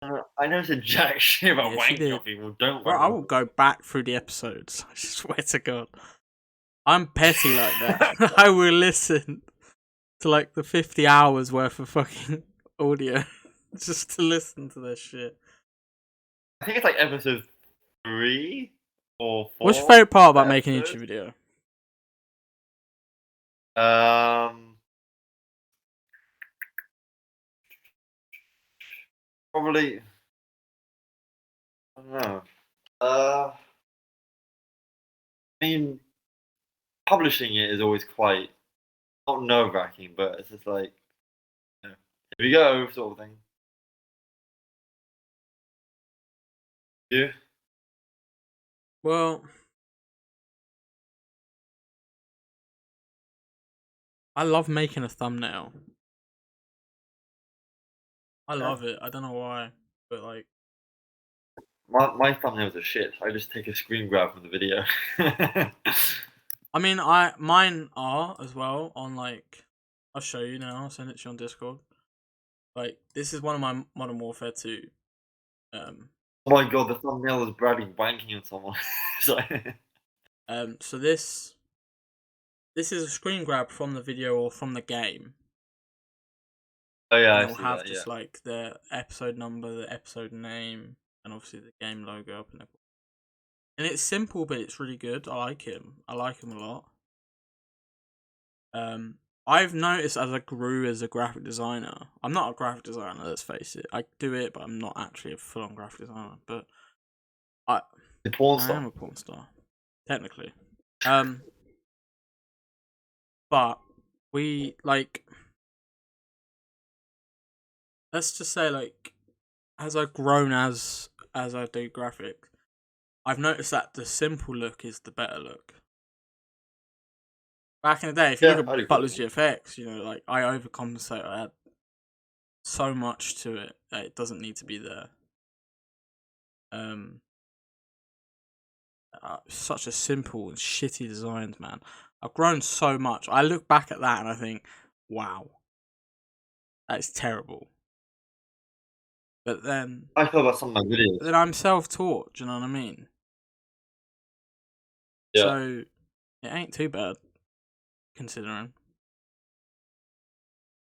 I never said jack shit about yes, you wanking on did. people. Don't Bro, wank I on will people. go back through the episodes. I swear to God, I'm petty like that. I will listen to like the 50 hours worth of fucking audio just to listen to this shit. I think it's like episode 3 or 4. What's your favorite part about making a episode. YouTube video? Probably. I don't know. I mean, publishing it is always quite not nerve wracking, but it's just like, here we go, sort of thing. Yeah. Well, I love making a thumbnail. I love it. I don't know why, but like, My thumbnails are shit. I just take a screen grab from the video. I mean, mine are as well on like. I'll show you now. I'll send it to you on Discord. Like, this is one of my Modern Warfare 2. Oh my god, the thumbnail is Bradley wanking on someone. Sorry. So this is a screen grab from the video or from the game. Oh yeah, And I it'll see have that. just Yeah. like the episode number, the episode name, and obviously the game logo up in there. And it's simple, but it's really good. I like him. I like him a lot. I've noticed as I grew as a graphic designer. I'm not a graphic designer, let's face it. I do it, but I'm not actually a full-on graphic designer. But The porn I star. am a porn star, technically. But we like. Let's just say, like, as I've grown as I do graphics, I've noticed that the simple look is the better look. Back in the day, if you Yeah, look I'd at agree Butler's with GFX, you know, like, I overcompensate. I add so much to it that it doesn't need to be there. Such a simple and shitty designs, man. I've grown so much. I look back at that and I think, wow, that's terrible. But then, I feel about some of my videos. I'm self-taught. Do you know what I mean? Yeah. So it ain't too bad, considering.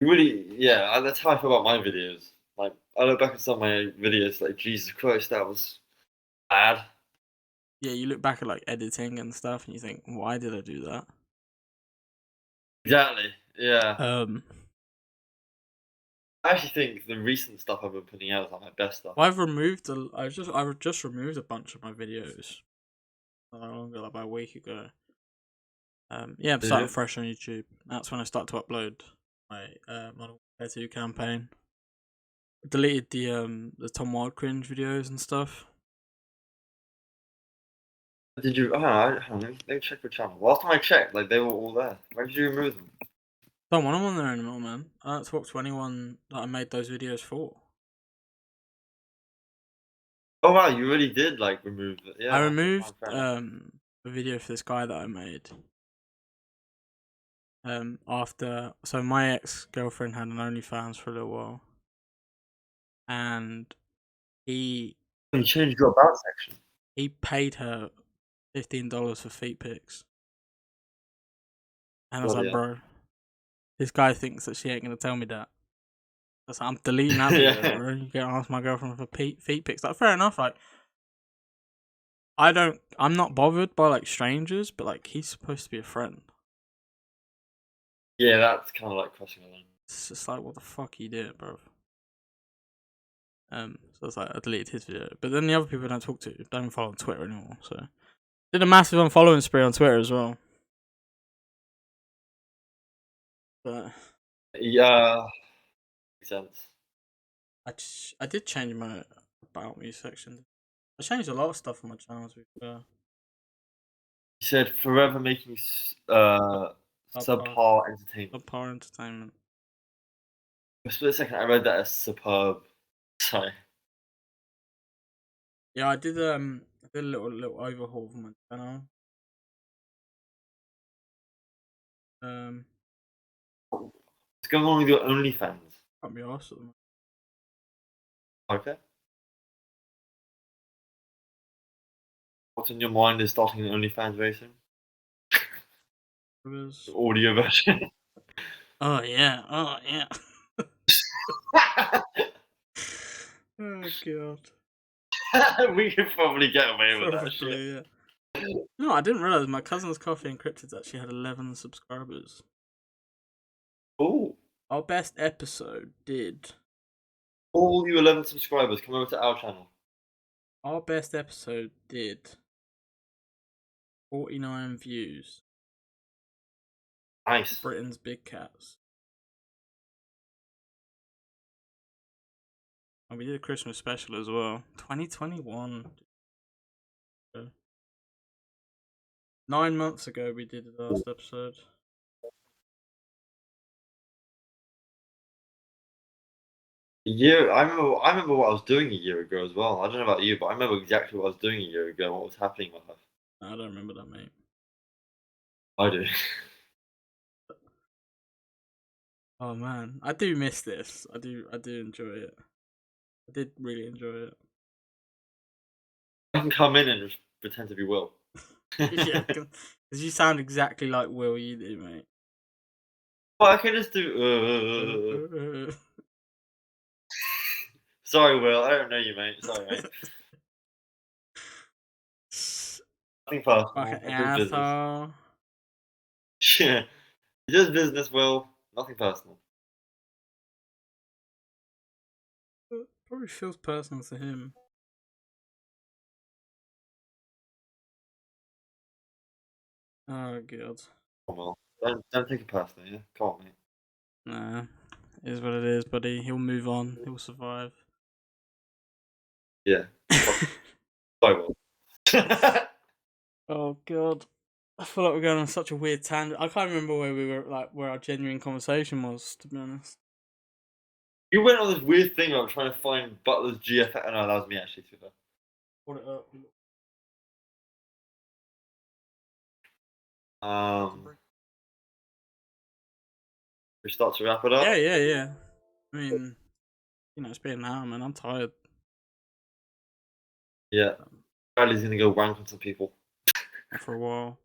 Really, yeah, that's how I feel about my videos. Like, I look back at some of my videos, like, Jesus Christ, that was bad. Yeah, you look back at like editing and stuff, and you think, why did I do that? Exactly, yeah. I actually think the recent stuff I've been putting out is like my best stuff. Well, I've just removed a bunch of my videos. Not that long ago, like about a week ago. Yeah, I'm starting Yeah. fresh on YouTube. That's when I start to upload my Modern Warfare 2 campaign. I deleted the Tom Wild cringe videos and stuff. Did you? Oh, let me check your channel. Last time I checked, like they were all there. Why did you remove them? Don't want them on there anymore, man. I don't talk to anyone that I made those videos for. Oh wow, you really did like remove it. Yeah, I okay, removed fine, fair enough. a video for this guy that I made. After, so my ex-girlfriend had an OnlyFans for a little while, and he You changed your about section. paid her $15 for feet pics, and I was God, like, yeah. bro, this guy thinks that she ain't gonna tell me that. I was like, I'm deleting that video, Yeah. bro. You can't ask my girlfriend for feet pics. Like, fair enough. Like, I'm not bothered by like strangers, but like he's supposed to be a friend. Yeah, that's kind of like crossing a line. It's just like, what the fuck you did, bro? So it's like I deleted his video, but then the other people I don't talk to don't even follow on Twitter anymore. So did a massive unfollowing spree on Twitter as well. But Yeah, makes sense. I did change my about me section. I changed a lot of stuff on my channel. To be fair. You said forever making subpar entertainment. Subpar entertainment. For a split second, I read that as superb. Sorry. Yeah, I did a little overhaul of my channel. What's going on with your OnlyFans? Can't be arsed at them. Okay. What's on your mind is starting an OnlyFans very soon? The audio version. Oh yeah, oh yeah. Oh god. We could probably get away with that shit. Probably, yeah. No, I didn't realize my cousin's Coffee Encrypted actually had 11 subscribers. Ooh. Our best episode did. All you 11 subscribers, come over to our channel. Our best episode did 49 views. Nice. Britain's big cats. And we did a Christmas special as well. 2021. 9 months ago we did the last episode. I remember what I was doing a year ago as well. I don't know about you, but I remember exactly what I was doing a year ago, what was happening in my life. I don't remember that, mate. I do. Oh man, I do miss this. I do enjoy it. I did really enjoy it. I can come in and just pretend to be Will. Yeah, because you sound exactly like Will. You do, mate. Well, I can just do. Sorry, Will. I don't know you, mate. Sorry, mate. Nothing personal. Fucking It's just business. asshole. Yeah, it's just business, Will. Nothing personal. Probably feels personal to him. Oh god. Come on, Will. Don't take it personally. Yeah, come on, mate. Nah, it is what it is, buddy. He'll move on. He'll survive. Yeah. Sorry, Will. Oh god. I feel like we're going on such a weird tangent. I can't remember where we were, like, where our genuine conversation was, to be honest. You went on this weird thing about trying to find Butler's GFX. No, that was me actually. To be fair. Put it up. We start to wrap it up. Yeah. I mean, it's been an hour, man. I'm tired. Yeah. Bradley's gonna go wank on some people. For a while.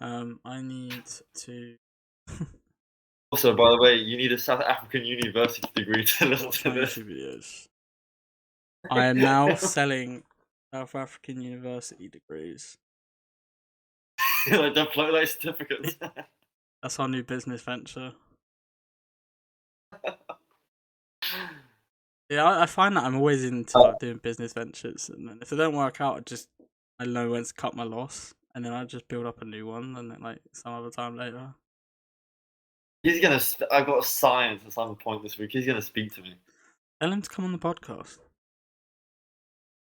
I need to. Also, by the way, you need a South African university degree to listen Watch to my this. YouTube videos. I am now selling South African university degrees. Like don't float like certificates. That's our new business venture. Yeah, I find that I'm always into like, doing business ventures, and then if they don't work out, I know when to cut my loss, and then I just build up a new one, and then like some other time later. He's gonna. I've got science at some point this week. He's gonna speak to me. Tell him to come on the podcast.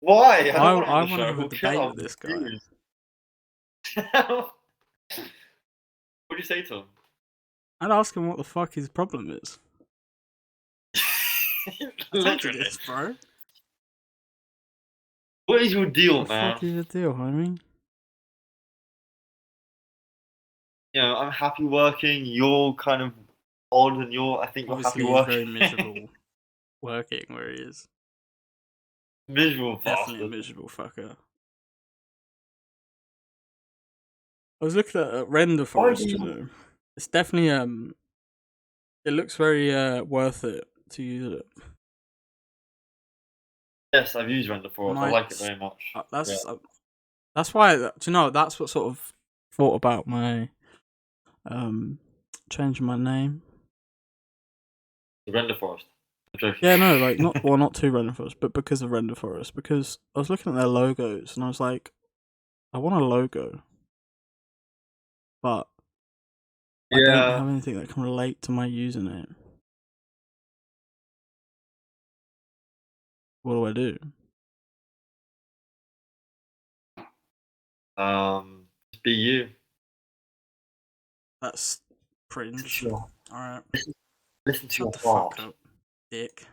Why? I don't want him I on the want to show. have a He'll kill debate our with this guy. views. What do you say to him? I'd ask him what the fuck his problem is. I told you this, bro. What is your deal, What the man? fuck is your deal, homie? You know, I'm happy working. You're kind of odd, and I think you're Obviously, happy he's working. very miserable working where he is. Miserable Definitely a bastard. miserable fucker. I was looking at Render Forest, you know. It's definitely it looks very worth it to use it. Yes, I've used Render Forest. I like it very much. That's why. Do you know? That's what sort of thought about my changing my name. The Render Forest. Yeah, no, like not to Render Forest, but because of Render Forest. Because I was looking at their logos and I was like, I want a logo, but I don't have anything that can relate to my username. What do I do? Just be you. That's cringe. Sure. Alright. Listen to Shut the your heart. fuck up, dick.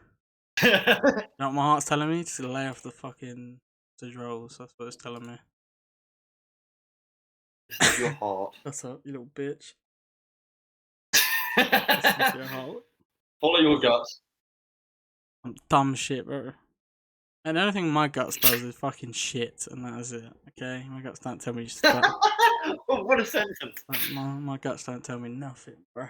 You know what my heart's telling me? To lay off the fucking rolls. That's what it's telling me. Listen to your heart. Shut up, you little bitch. Listen to your heart. Follow your guts. I'm dumb shit, bro. And the only thing my guts does is fucking shit, and that is it. Okay, my guts don't tell me stuff. What a sentence! My guts don't tell me nothing, bro.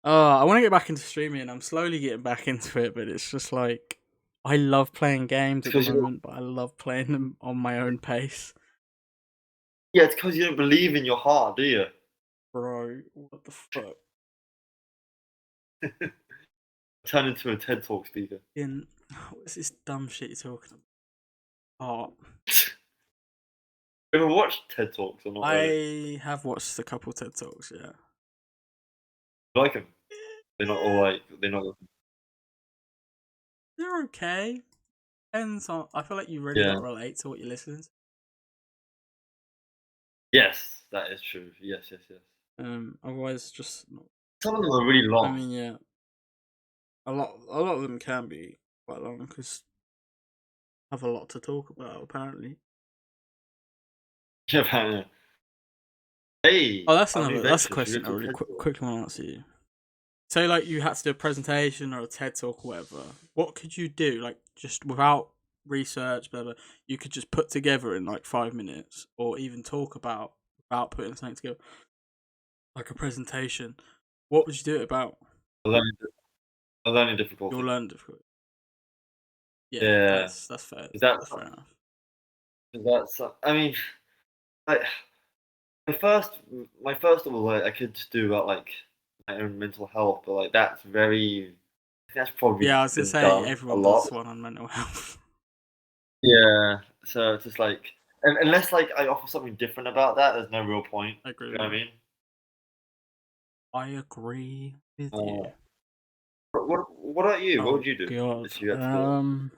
Oh, I want to get back into streaming. I'm slowly getting back into it, but it's just like I love playing games at the moment, but I love playing them on my own pace. Yeah, it's because you don't believe in your heart, do you? Bro, what the fuck? Turn into a TED Talk speaker. What's this dumb shit you're talking about? Oh. You ever watched TED Talks or not really? I have watched a couple TED Talks, yeah. You like them? They're not all like they're not. They're okay. Depends on. I feel like you really got Yeah. to relate to what you're listening to. Yes, that is true. Yes, yes, yes. Otherwise, just. Some of them are really I long. mean, yeah, a lot of them can be quite long because have a lot to talk about apparently. Yeah, man. Hey, Oh, that's our new another. That's a venture. Should we question go I to a really TED Talk? quickly want to answer you. Say like you had to do a presentation or a TED talk or whatever. What could you do? Like just without research, blah blah. You could just put together in like 5 minutes, or even talk about putting something together, like a presentation. What would you do it about? A learning, a learning Your difficulty. learning difficulty. Yeah, Yeah, that's fair. is that That's fair enough. is that? I mean, like my first, my first of all, like I could just do about like my own mental health, but like that's very. I think that's probably Yeah, I was gonna been say done a everyone lot. does one on mental health. Yeah, so it's just like, unless like I offer something different about that, there's no real point. I agree You with know what I you. mean? I agree with you. Uh, what about you? What would Oh you do God. if you had to do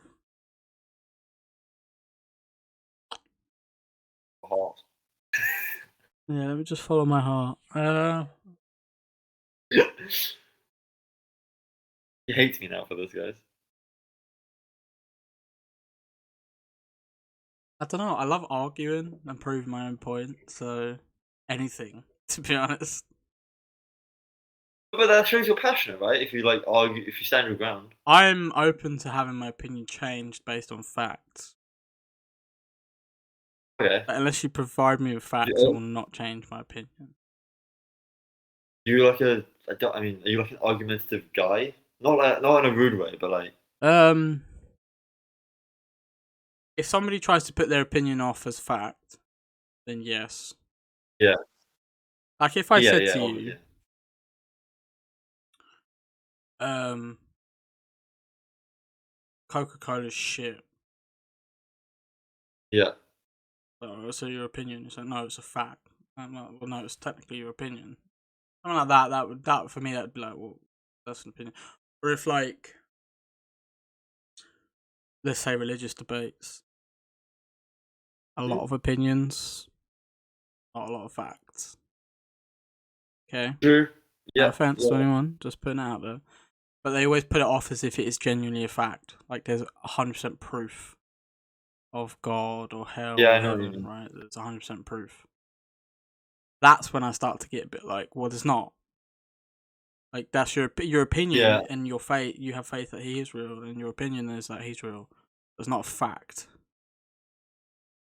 a heart? Yeah. Let me just follow my heart. He hates me now for this, guys. I don't know. I love arguing and proving my own point. So anything, to be honest. But that shows you're passionate, right? If you like argue, if you stand your ground. I'm open to having my opinion changed based on facts. Okay. But unless you provide me with facts, I You, will not change my opinion. you like a, I mean, are you like an argumentative guy? Not in a rude way, but like, Um, if somebody tries to put their opinion off as fact, then yes. yeah, Like if I yeah, said yeah, to obviously, you, um, Coca-Cola's shit. yeah. So your opinion? You say no, it's a fact. I'm like, well, no, it's technically your opinion. Something like that. That for me, that'd be like, well, that's an opinion. Or if like, let's say religious debates, a lot of opinions, not a lot of facts. Okay, True. no Yeah, offense to yeah, anyone, just putting it out there. But they always put it off as if it is genuinely a fact. Like there's 100% proof of God or hell yeah. or I know what you heaven, mean. right? There's 100% proof. That's when I start to get a bit like, well, there's not. Like that's your Yeah. opinion and your faith. You have faith that he is real, and your opinion is that he's real. It's not a fact.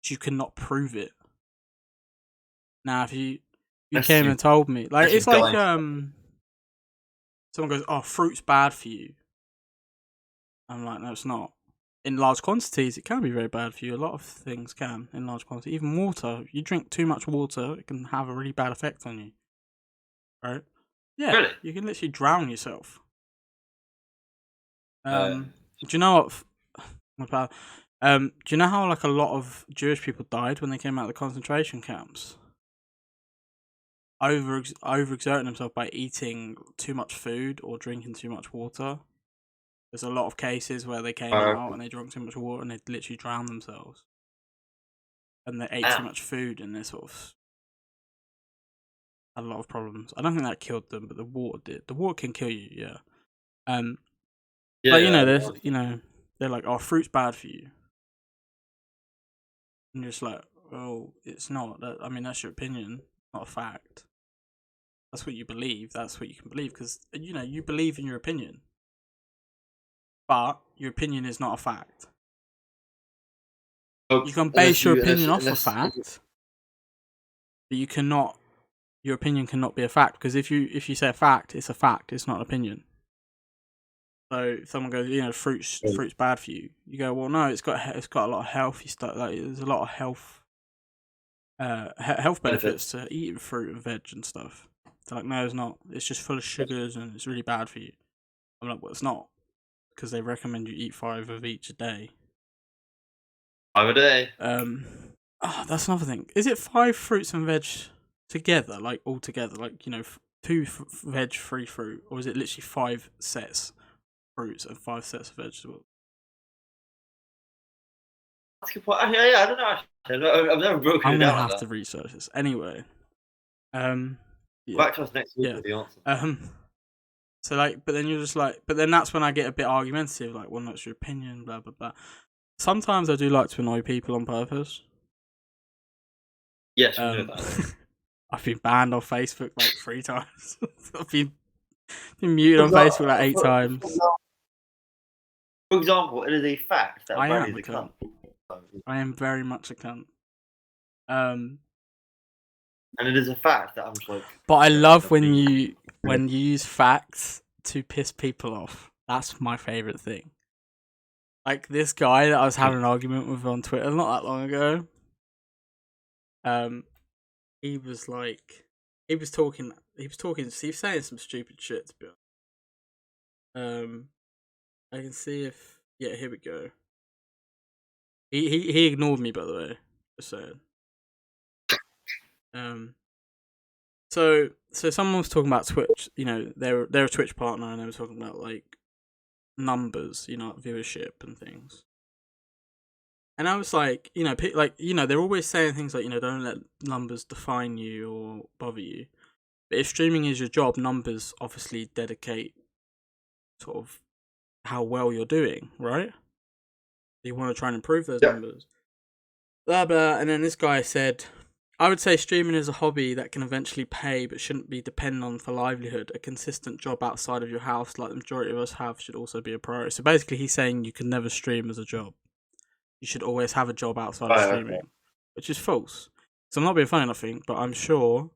You cannot prove it. Now, if you Unless came you and told me, like actually it's like die. someone goes, "Oh, fruit's bad for you." I'm like, no, it's not. In large quantities, it can be very bad for you. A lot of things can in large quantities. Even water. If you drink too much water, it can have a really bad effect on you. Right? Yeah, Really? you can literally drown yourself. Uh, Do you know what? What about? Do you know how like a lot of Jewish people died when they came out of the concentration camps? Overexerting themselves by eating too much food or drinking too much water. There's a lot of cases where they came uh, out and they drank too much water and they literally drowned themselves. And they ate too damn. much food and they sort of had a lot of problems. I don't think that killed them, but the water did. The water can kill you, yeah. Yeah, But yeah. I there's understand. they're like, oh, fruit's bad for you, and you're just like, oh, it's not. I mean, that's your opinion, not a fact. That's what you believe. That's what you can believe because you believe in your opinion, but your opinion is not a fact. Oh, You can base your opinion off a unless fact, but you cannot. Your opinion cannot be a fact because if you say a fact, it's a fact. It's not an opinion. So if someone goes, fruit's bad for you. You go, well, no, it's got a lot of healthy stuff. Like there's a lot of health benefits benefits. to eating fruit and veg and stuff. They're like, no, it's not. It's just full of sugars and it's really bad for you. I'm like, well, it's not because they recommend you eat 5 of each a day. 5 a day. Um, That's another thing. Is it 5 fruits and veg together, like all together, like two veg, 3 fruit, or is it literally 5 sets fruits and 5 sets of vegetables? That's a good point. Yeah, I don't know. Actually. I've never broken I'm it gonna down like have that. to research this anyway. Yeah. Back to us next week Yeah. with the answer. So like, but then you're just like, but then that's when I get a bit argumentative, like, well, that's your opinion, blah blah blah. Sometimes I do like to annoy people on purpose. Yes, we know that. I've been banned on Facebook like 3 times. I've been muted on Facebook like 8 times. For example, it is a fact that I Bradley am is a a cunt. I am very much a cunt. And it is a fact that I'm just like. But I love when you use facts to piss people off. That's my favorite thing. Like this guy that I was having an argument with on Twitter not that long ago. He was like, he was saying some stupid shit, to be honest. I can see if, yeah, here we go. He ignored me, by the way, just saying. So someone was talking about Twitch, they're a Twitch partner, and they were talking about like numbers, like viewership and things. And I was like, they're always saying things like, don't let numbers define you or bother you. But if streaming is your job, numbers obviously dedicate sort of how well you're doing, right? You want to try and improve those numbers. Blah, blah. And then this guy said, I would say streaming is a hobby that can eventually pay but shouldn't be dependent on for livelihood. A consistent job outside of your house, like the majority of us have, should also be a priority. So basically he's saying you can never stream as a job. You should always have a job outside of streaming, which is false. So I'm not being funny or nothing, but I'm sure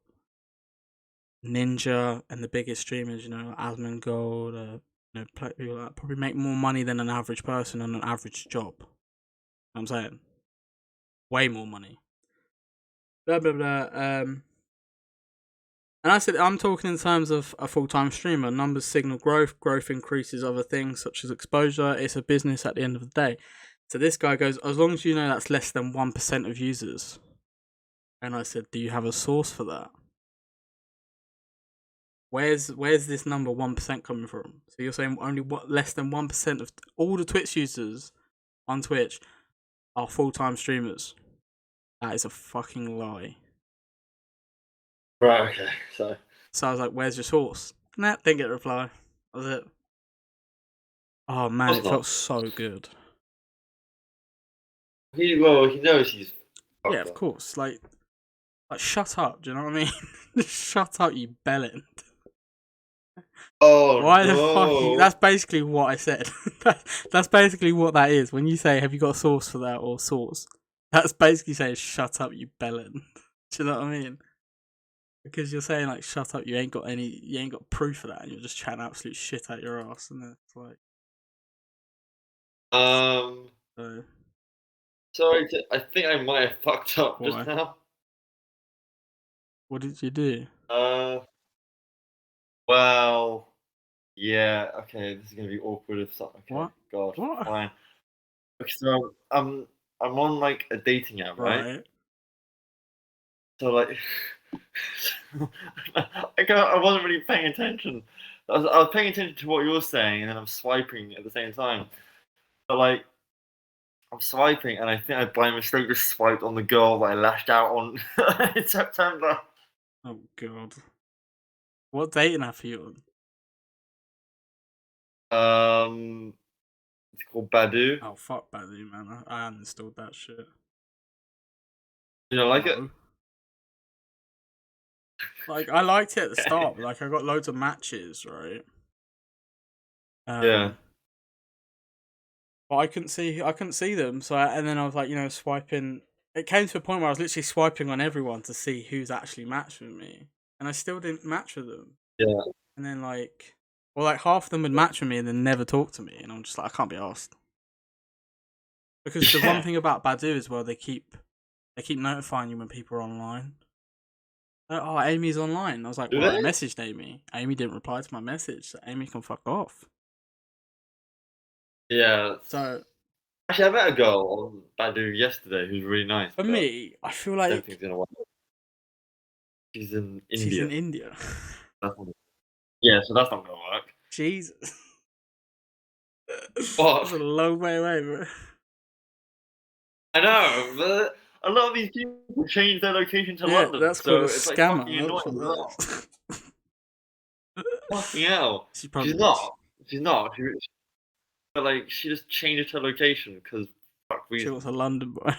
Ninja and the biggest streamers, Asmongold, people like that, probably make more money than an average person on an average job. You know what I'm saying? Way more money. Blah, blah, blah. And I said, I'm talking in terms of a full-time streamer. Numbers signal growth. Growth increases other things, such as exposure. It's a business at the end of the day. So this guy goes, as long as you know that's less than 1% of users. And I said, do you have a source for that? Where's this number 1% coming from? So you're saying only less than 1% of all the Twitch users on Twitch are full-time streamers. That is a fucking lie. Right, okay, so I was like, where's your source? Nah, didn't get a reply. That was it. Oh man, it felt so good. He knows he's. Yeah, of course. Like, shut up. Do you know what I mean? Shut up, you bellend. Oh, why no. the fuck? That's basically what I said. That's basically what that is. When you say, "Have you got a source for that?" or "source," that's basically saying, "Shut up, you bellend." Do you know what I mean? Because you're saying like, "Shut up," you ain't got proof for that, and you're just chatting absolute shit out your ass, and it's like. Sorry, I think I might have fucked up just now. What did you do? Well, yeah. Okay, this is gonna be awkward if something. Okay, What? God, What? fine. Okay, so I'm on like a dating app, right? So like, I wasn't really paying attention. I was paying attention to what you were saying, and then I'm swiping at the same time. But like, I'm swiping, and I think I by mistake just swiped on the girl that I lashed out on in September. Oh God. What dating app are you on? It's called Badoo. Oh fuck Badoo, man! I uninstalled that shit. You don't like it? Like I liked it at the start, but like I got loads of matches, right? Yeah. But I couldn't see them. So and then I was like, swiping. It came to a point where I was literally swiping on everyone to see who's actually matched with me, and I still didn't match with them. Yeah. And then like half of them would match with me and then never talk to me, and I'm just like, I can't be asked. Because the one thing about Badoo is, well, they keep notifying you when people are online. Like, oh, Amy's online. I was like, well, I messaged Amy. Amy didn't reply to my message, so Amy can fuck off. Yeah. So Actually, I met a girl on Badu yesterday who's really nice. For but me, I feel I don't like think it's gonna work. She's in she's India. in India. That's not, yeah, so that's not gonna work. Jesus. What? That's a long way away, bro. I know, but a lot of these people change their location to Yeah, London, that's called so a it's like scammer. fucking That's annoying as what well. that is. Fucking hell. She probably She's is. not. She's not. But like, she just changed her location because fuck She wants reasons. a London boy.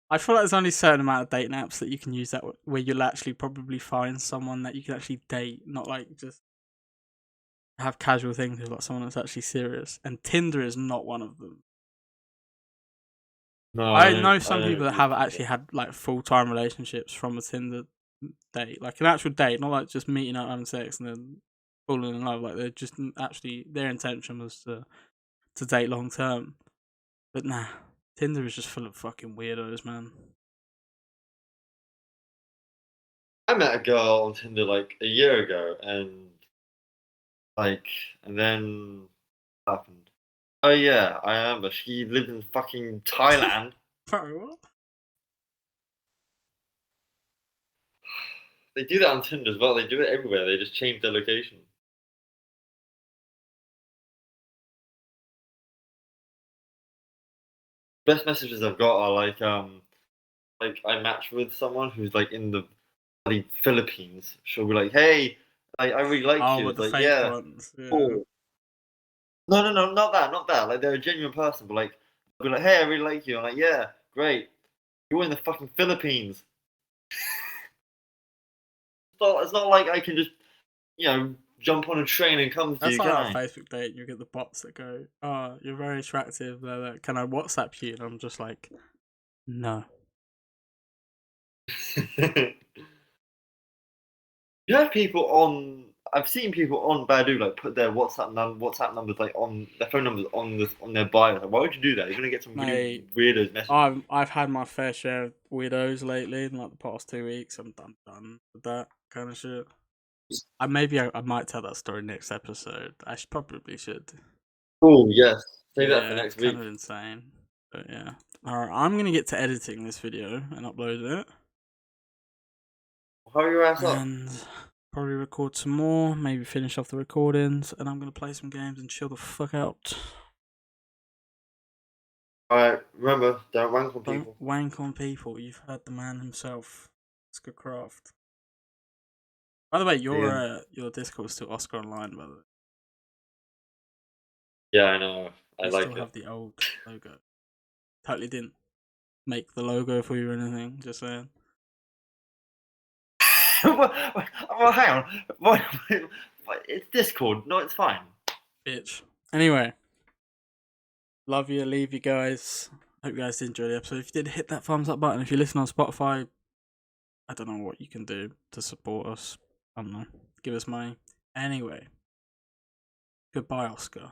I feel like there's only a certain amount of dating apps that you can use that where you'll actually probably find someone that you can actually date, not like just have casual things with like someone that's actually serious. And Tinder is not one of them. No, I know I some don't people that use have Tinder. actually had like full-time relationships from a Tinder date, like an actual date, not like just meeting up, having sex, and then falling in love. Like they're just actually their intention was to date long term. But nah, Tinder is just full of fucking weirdos, man. I met a girl on Tinder like a year ago, and like, and then what happened? Oh yeah, I remember. She lived in fucking Thailand. Bro, what? They do that on Tinder as well. They do it everywhere. They just change their location. Best messages I've got are like I match with someone who's like in the bloody Philippines. She'll be like, "Hey, I really like Oh, you." but It's the like, fake "Yeah, ones. Yeah. cool." No, no, no, not that, not that. Like they're a genuine person, but like they'll be like, "Hey, I really like you." I'm like, "Yeah, great. You're in the fucking Philippines." It's not like I can just jump on a train and come to That's you, like can our I? Facebook date. You get the bots that go, "Oh, you're very attractive. Blah, blah. Can I WhatsApp you?" And I'm just like, "No." You have people on. I've seen people on Badu like put their WhatsApp numbers like on their phone numbers on their bio. Like, why would you do that? You're gonna get some really Mate, weirdos messaging you. I've had my fair share of weirdos lately in like the past 2 weeks. I'm done with that kind of shit. I might tell that story next episode. Probably should. Oh yes, save that for Yeah, it's next kind week. of insane. But yeah. Alright, I'm gonna get to editing this video and upload it. Hurry your ass up. And probably record some more, maybe finish off the recordings, and I'm gonna play some games and chill the fuck out. Alright, remember, don't wank on Don't people. wank on people. You've heard the man himself. It's good craft. By the way, your Discord is still Oscar Online, by the way. Yeah, I know. I You like still it. have the old logo. Totally didn't make the logo for you or anything, just saying. Well, hang on. It's Discord. No, it's fine. Bitch. Anyway. Love you, leave you guys. Hope you guys did enjoy the episode. If you did, hit that thumbs up button. If you listen on Spotify, I don't know what you can do to support us. I don't know. Give us money. Anyway. Goodbye, Oscar.